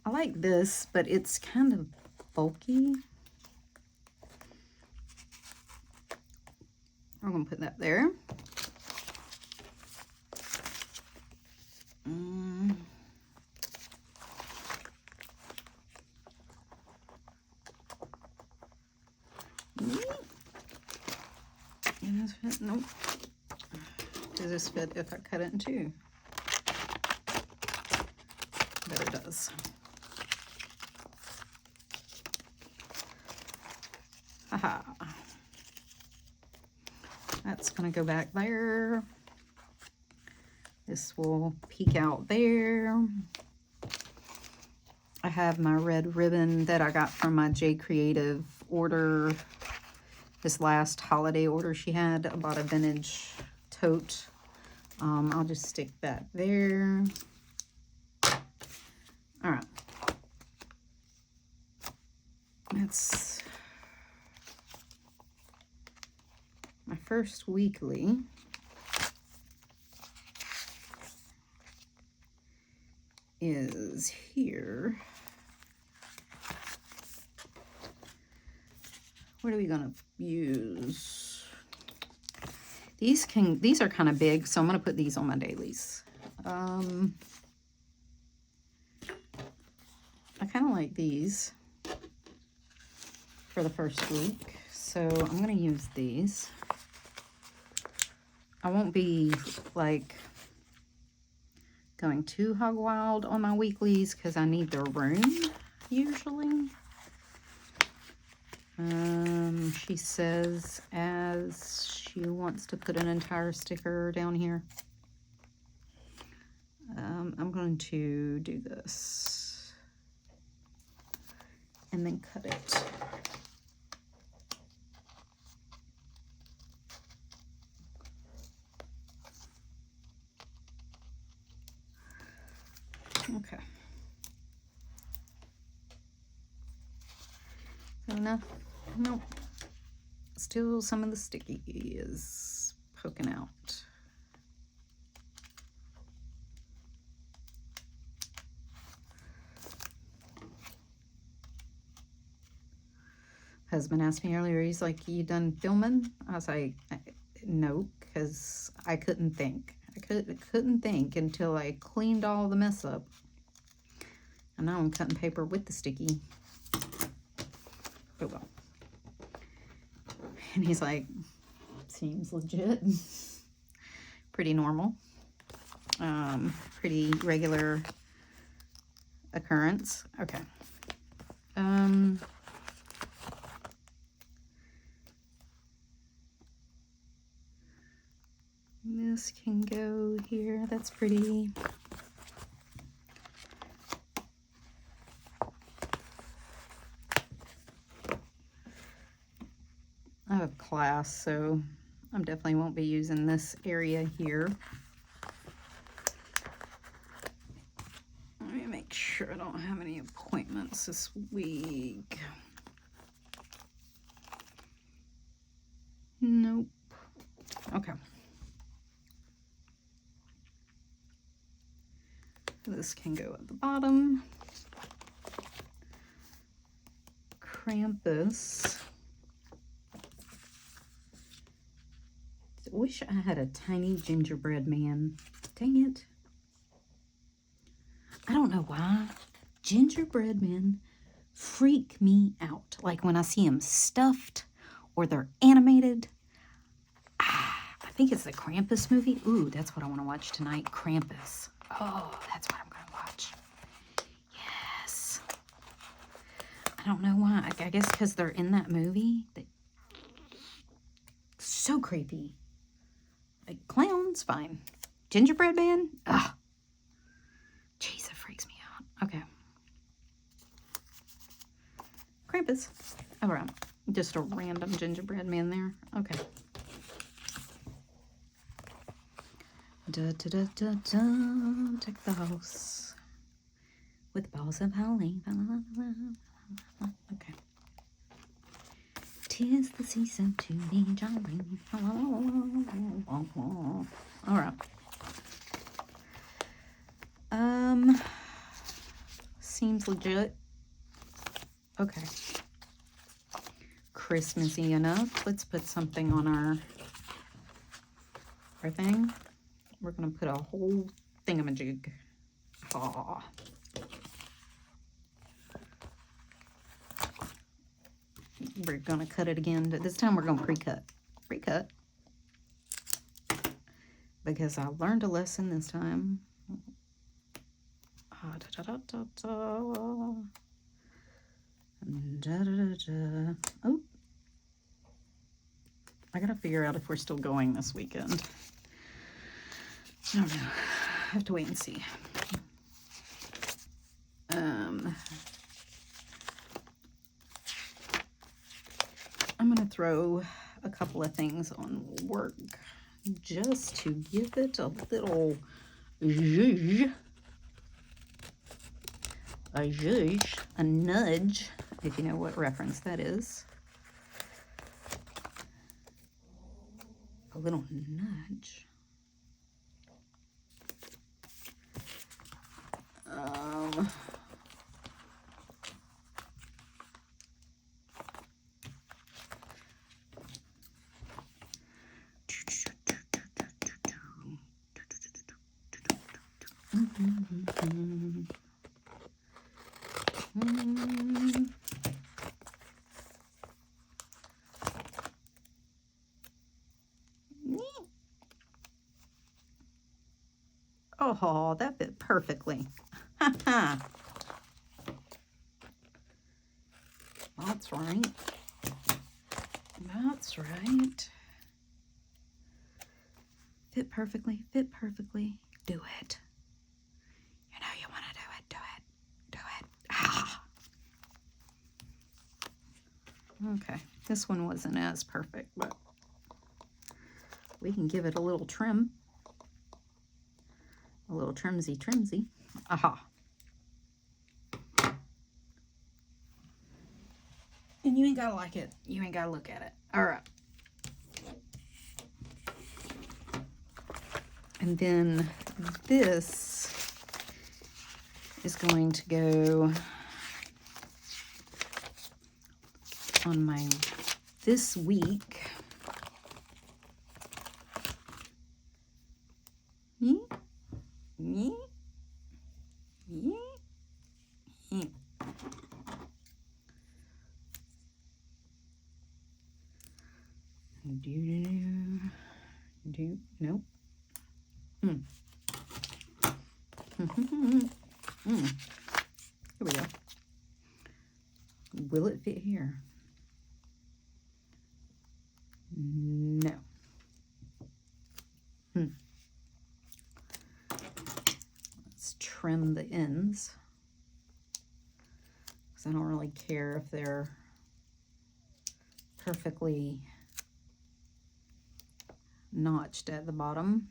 S1: I like this, but it's kind of bulky. I'm going to put that there. Does this fit? Nope. Does this fit if I cut it in two? But it does. Haha. That's going to go back there. This will peek out there. I have my red ribbon that I got from my Jcreative order. This last holiday order she had. I bought a vintage tote. I'll just stick that there. All right. That's my first weekly. Is here. What are we gonna use? These are kind of big, so I'm gonna put these on my dailies. I kind of like these for the first week, so I'm gonna use these. I won't be like going too hog wild on my weeklies because I need the room usually. She says as she wants to put an entire sticker down here. I'm going to do this and then cut it. Okay. Enough? Nope. Let's still some of the sticky is poking out. Husband asked me earlier, he's like, you done filming? I was like, no, because I couldn't think. I couldn't think until I cleaned all the mess up. And now I'm cutting paper with the sticky. Oh well. And he's like, seems legit. Pretty normal. Pretty regular occurrence. Okay. This can go here. That's pretty. I have class, so I definitely won't be using this area here. Let me make sure I don't have any appointments this week. Nope. Okay. This can go at the bottom. Krampus. I wish I had a tiny gingerbread man. Dang it. I don't know why. Gingerbread men freak me out. Like when I see them stuffed or they're animated. I think it's the Krampus movie. Ooh, that's what I want to watch tonight. Krampus. Oh, that's what I'm going to watch. Yes. I don't know why. I guess because they're in that movie. So creepy. Like, clowns, fine. Gingerbread man? Ugh. Jeez, that freaks me out. Okay. Krampus. All right. Just a random gingerbread man there. Okay. Da da da da da. Deck the house with balls of holly. Okay. 'Tis the season to be jolly. All right. Seems legit. Okay. Christmassy enough. Let's put something on our thing. We're gonna put a whole thingamajig. Aw. We're gonna cut it again, but this time we're gonna pre-cut. Pre-cut. Because I learned a lesson this time. Da, da, da, da, da. Da, da, da, da. Oh. I gotta figure out if we're still going this weekend. I don't know. I have to wait and see. I'm gonna throw a couple of things on work just to give it a little zhuzh. A zhuzh, a nudge, if you know what reference that is. A little nudge. Oh, that fit perfectly. That's right. That's right. Fit perfectly, fit perfectly. Do it. You know you want to do it, do it, do it. Ah. Okay, this one wasn't as perfect, but we can give it a little trim. A little trimsy, trimsy. Aha. And you ain't gotta like it. You ain't gotta look at it. All right. And then this is going to go on my this week. Nope. Here we go. Will it fit here? No. Let's trim the ends, because I don't really care if they're perfectly notched at the bottom.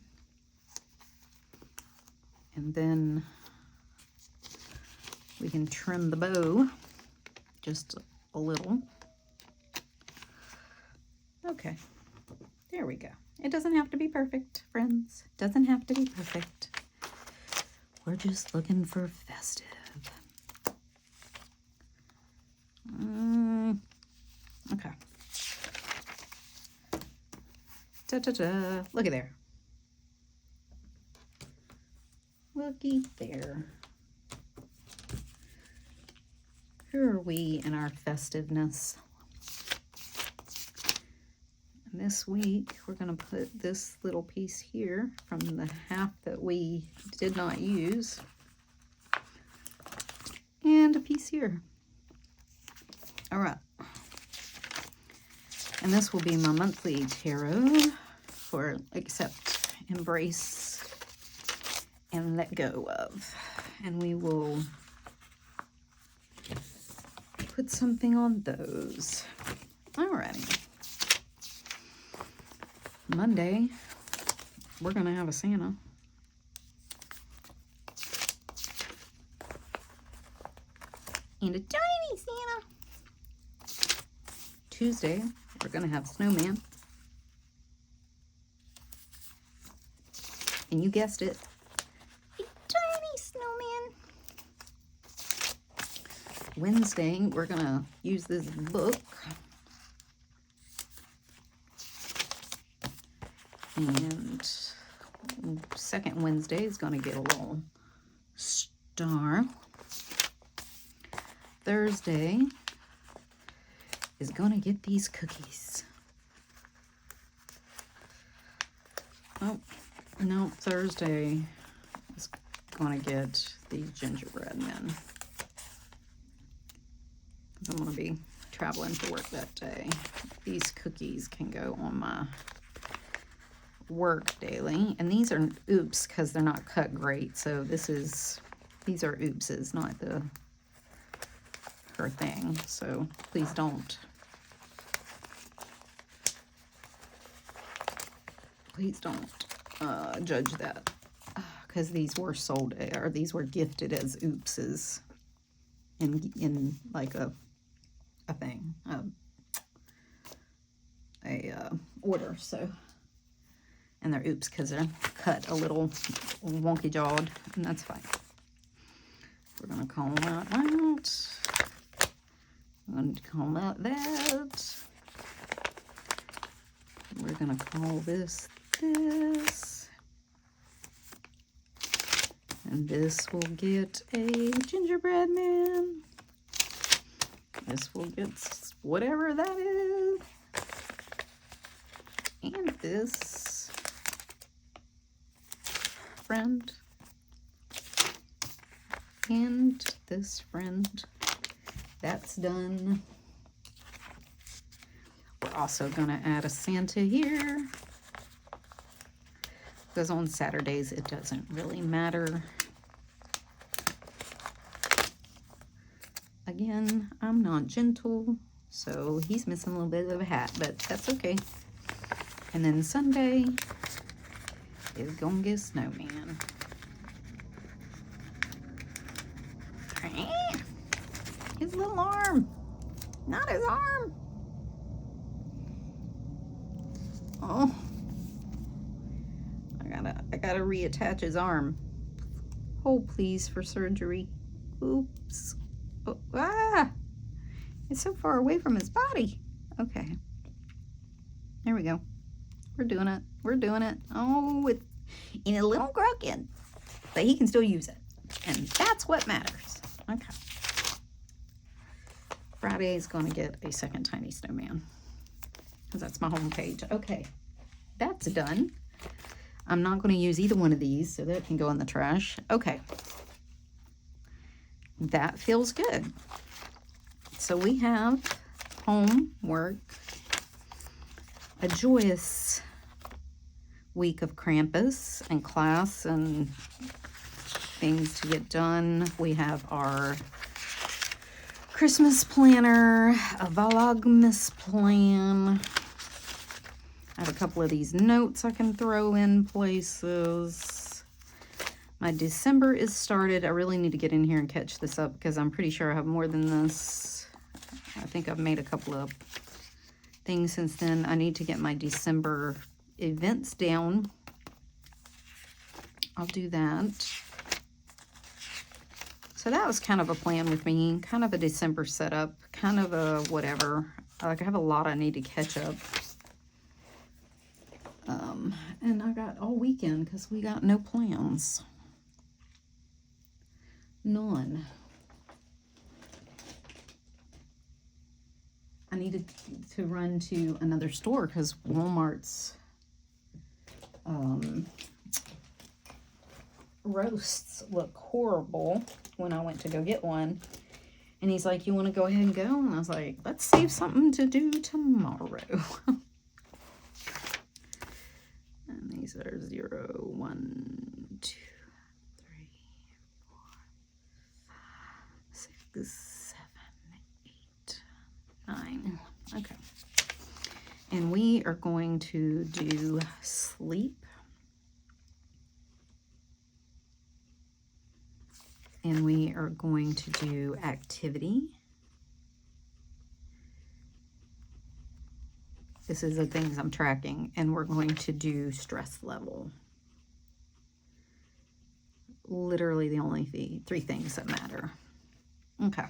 S1: And then we can trim the bow just a little. Okay, there we go. It doesn't have to be perfect, friends. It doesn't have to be perfect. We're just looking for festive. Okay. Ta-ta-ta. Look at there. Looky there. Here are we in our festiveness. And this week, we're going to put this little piece here from the half that we did not use. And a piece here. All right. And this will be my monthly tarot for accept, embrace, and let go of. And we will put something on those. Alrighty. Monday, we're going to have a Santa. And a tiny Santa. Tuesday, we're going to have snowman. And you guessed it, a tiny snowman. Wednesday, we're going to use this book. And second Wednesday is going to get a little star. Thursday is going to get these cookies. Oh, no, Thursday is going to get these gingerbread men. I'm going to be traveling for work that day. These cookies can go on my work daily, and these are oops because they're not cut great, so these are oopses, not her thing, so please don't judge that, because these were sold, or these were gifted as oopses in like a thing, order, so. And they're oops because they're cut a little wonky jawed, and that's fine. We're going to call that out. We're going to call that. We're going to call this this. And this will get a gingerbread man. This will get whatever that is. And this friend, and this friend. That's done. We're also going to add a Santa here, because on Saturdays it doesn't really matter. Again, I'm not gentle, so he's missing a little bit of a hat, but that's okay. And then Sunday is gonna get snowman. His little arm, not his arm. I I gotta reattach his arm. Hold please for surgery. Oops. Oh, ah! It's so far away from his body. Okay. There we go. We're doing it. We're doing it. Oh, it's in a little broken, but he can still use it. And that's what matters. Okay. Friday is going to get a second tiny snowman, because that's my home page. Okay. That's done. I'm not going to use either one of these, so that can go in the trash. Okay. That feels good. So we have homework, a joyous week of Krampus and class and things to get done. We have our Christmas planner, a Vlogmas plan. I have a couple of these notes I can throw in places. My December is started. I really need to get in here and catch this up because I'm pretty sure I have more than this. I think I've made a couple of things since then. I need to get my December events down. I'll do that. So that was kind of a plan with me, kind of a December setup, kind of a whatever. Like, I have a lot I need to catch up. And I got all weekend because we got no plans. None. I needed to run to another store because Walmart's roasts look horrible when I went to go get one. And he's like, you want to go ahead and go? And I was like, let's save something to do tomorrow. And these are 0, 1, 2, 3, 4, 5, 6, 7, 8, 9. Okay. And we are going to do sleep. And we are going to do activity. This is the things I'm tracking, and we're going to do stress level. Literally the only three things that matter. Okay.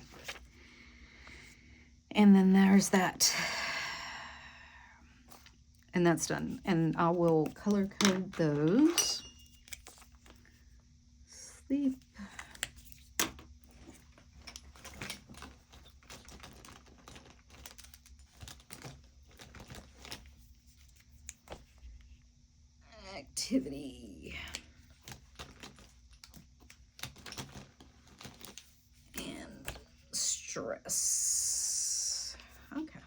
S1: And then there's that. And that's done. And I will color code those. Sleep. Activity. And stress. Okay.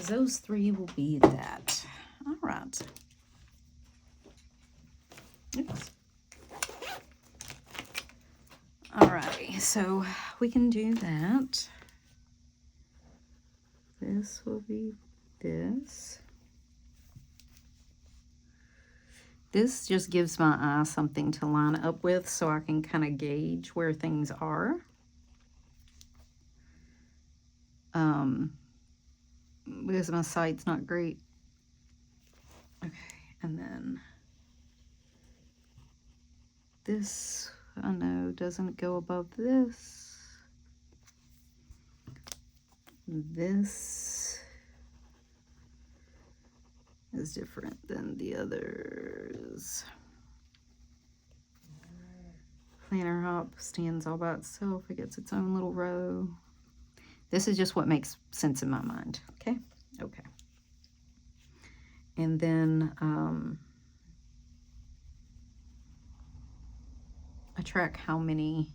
S1: Those three will be that. All right. Oops. All righty. So we can do that. This will be this. This just gives my eye something to line up with so I can kind of gauge where things are. Because my sight's not great. Okay, and then this, I know, doesn't go above this. This is different than the others. Planner hop stands all by itself. It gets its own little row. This is just what makes sense in my mind. Okay? Okay. And then I track how many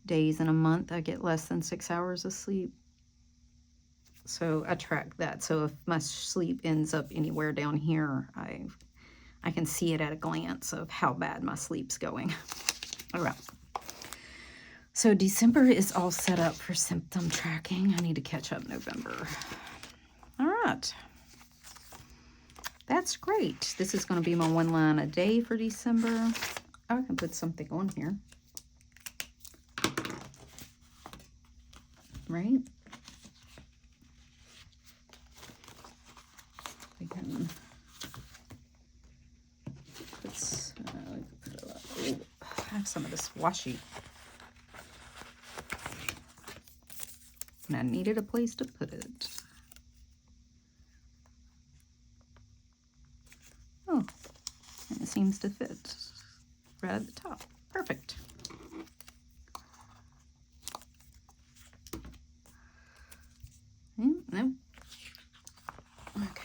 S1: days in a month I get less than 6 hours of sleep. So I track that. So if my sleep ends up anywhere down here, I can see it at a glance of how bad my sleep's going. All right. So December is all set up for symptom tracking. I need to catch up November. All right. That's great. This is going to be my 1 line a day for December. I can put something on here. Right? We can have some of this washi. And I needed a place to put it. Oh, and it seems to fit right at the top. Perfect. No. Okay.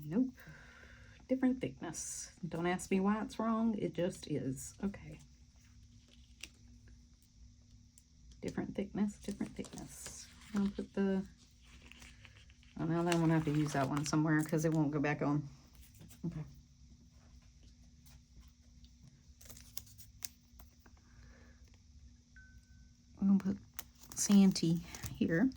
S1: Nope. Different thickness. Don't ask me why it's wrong. It just is. Okay. Different thickness, different thickness. I'll put the... Oh, now I'm going to have to use that one somewhere because it won't go back on. Okay. I'm going to put Santee here.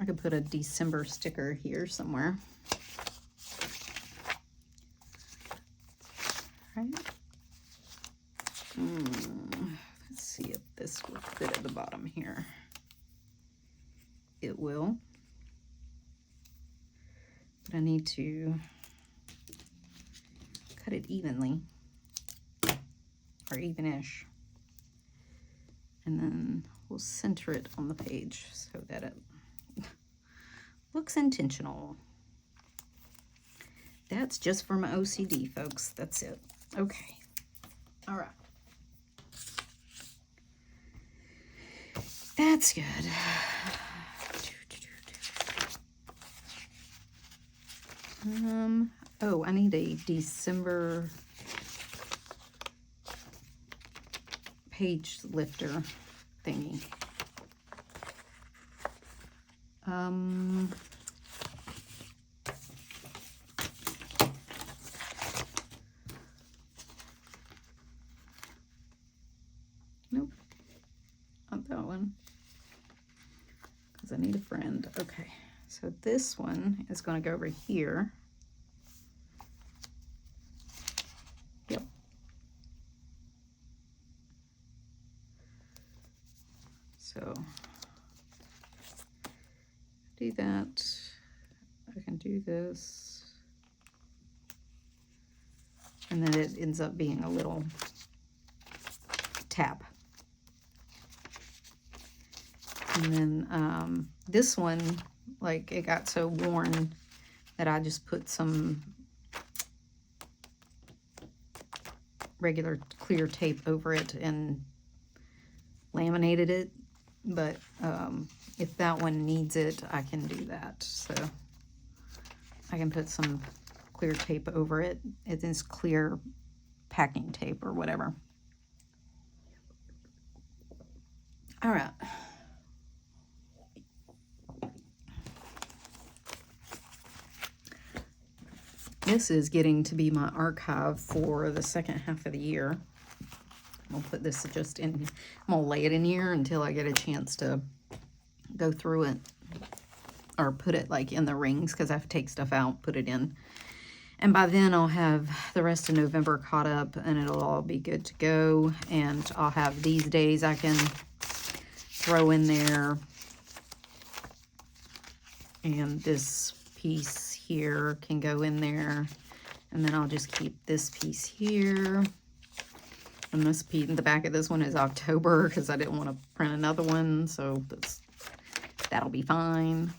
S1: I could put a December sticker here somewhere. Right. Let's see if this will fit at the bottom here. It will. But I need to cut it evenly, or even-ish. And then we'll center it on the page so that it looks intentional. That's just for my OCD, folks. That's it. Okay. All right. That's good. Oh, I need a December page lifter thingy. Nope, not that one, because I need a friend. Okay, so this one is going to go over here. Yep. So do that. I can do this. And then it ends up being a little tab. And then this one, like, it got so worn that I just put some regular clear tape over it and laminated it. But if that one needs it, I can do that. So I can put some clear tape over it. It is clear packing tape or whatever. All right. This is getting to be my archive for the second half of the year. I'll put this just in, I'm gonna lay it in here until I get a chance to go through it, or put it like in the rings, because I have to take stuff out, put it in. And by then I'll have the rest of November caught up and it'll all be good to go. And I'll have these days I can throw in there. And this piece here can go in there. And then I'll just keep this piece here. And this piece in the back of this one is October because I didn't want to print another one. So that'll be fine.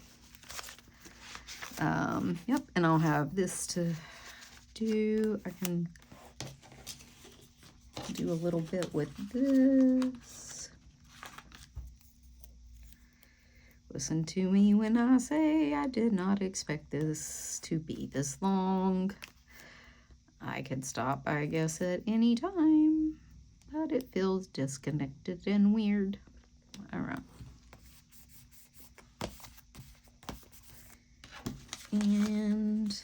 S1: Yep, and I'll have this to do. I can do a little bit with this. Listen to me when I say I did not expect this to be this long. I could stop, I guess, at any time, but it feels disconnected and weird. All right. And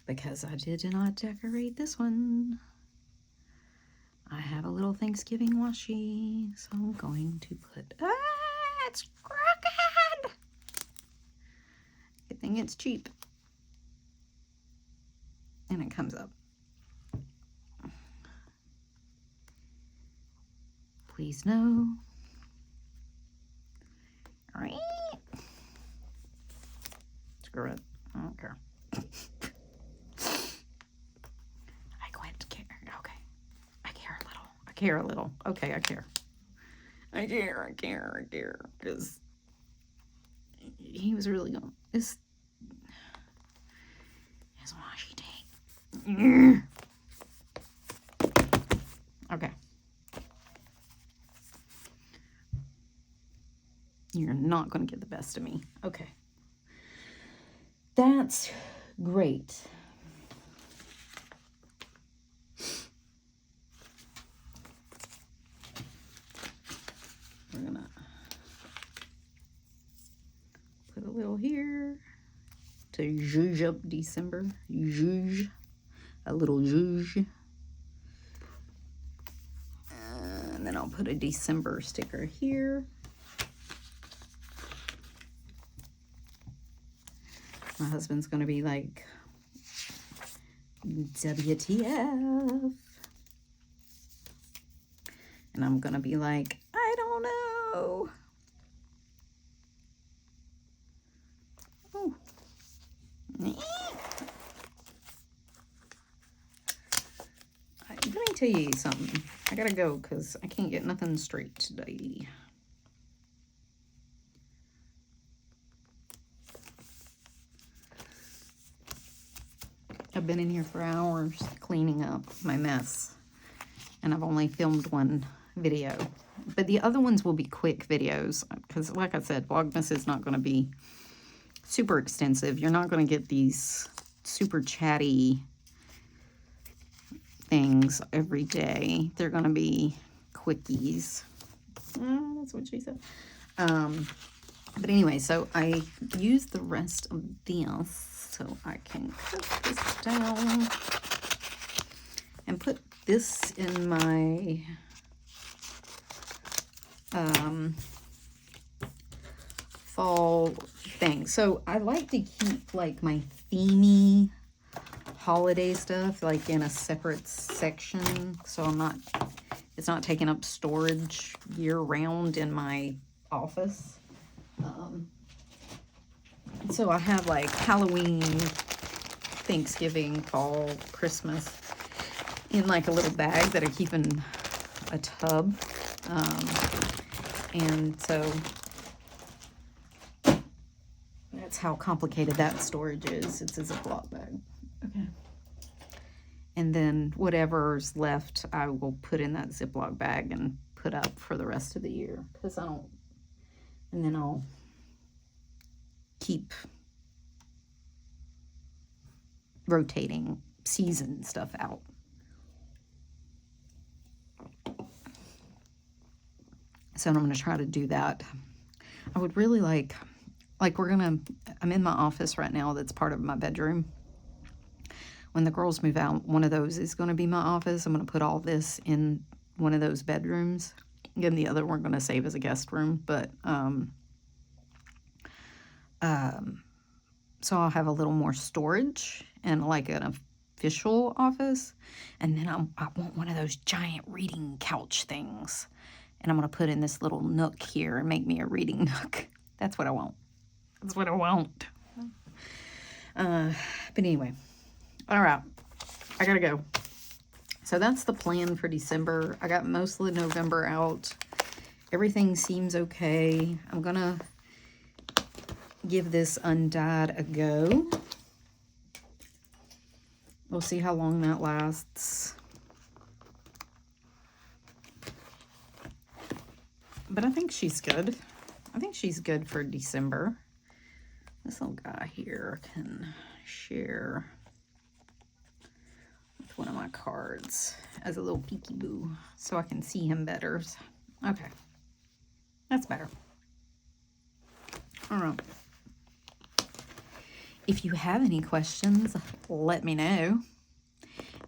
S1: because I did not decorate this one, I have a little Thanksgiving washi, so I'm going to put, it's crooked! Good thing it's cheap. And it comes up. Please no. All right. screw it. I don't care. I quit care. Okay. I care a little. I care a little. Okay, I care. I care. Because he was really going. His washi tape. Okay. You're not going to get the best of me. Okay. That's great. We're going to put a little here to zhuzh up December. Zhuzh. A little zhuzh. And then I'll put a December sticker here. My husband's going to be like, WTF. And I'm going to be like, I don't know. Oh. Let me tell you something. I got to go because I can't get nothing straight today. I've been in here for hours cleaning up my mess, and I've only filmed one video, but the other ones will be quick videos because, like I said, Vlogmas is not going to be super extensive. You're not going to get these super chatty things every day. They're going to be quickies. That's what she said. But anyway, so I used the rest of this so I can cut this down and put this in my fall thing. So I like to keep like my themey holiday stuff like in a separate section, so it's not taking up storage year round in my office. So I have like Halloween, Thanksgiving, fall, Christmas in like a little bag that I keep in a tub. And so that's how complicated that storage is. It's a Ziploc bag. Okay. And then whatever's left, I will put in that Ziploc bag and put up for the rest of the year. Because and then I'll keep rotating season stuff out. So I'm going to try to do that. I would really like I'm in my office right now that's part of my bedroom. When the girls move out, one of those is going to be my office. I'm going to put all this in one of those bedrooms. Again, the other we're going to save as a guest room, but so I'll have a little more storage and like an official office. And then I want one of those giant reading couch things. And I'm going to put in this little nook here and make me a reading nook. That's what I want. That's what I want. But anyway. All right. I got to go. So that's the plan for December. I got most of November out. Everything seems okay. I'm going to give this undyed a go. We'll see how long that lasts. But I think she's good. I think she's good for December. This little guy here can share with one of my cards as a little peekaboo so I can see him better. Okay. That's better. All right. If you have any questions, let me know.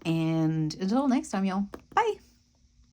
S1: And until next time, y'all. Bye.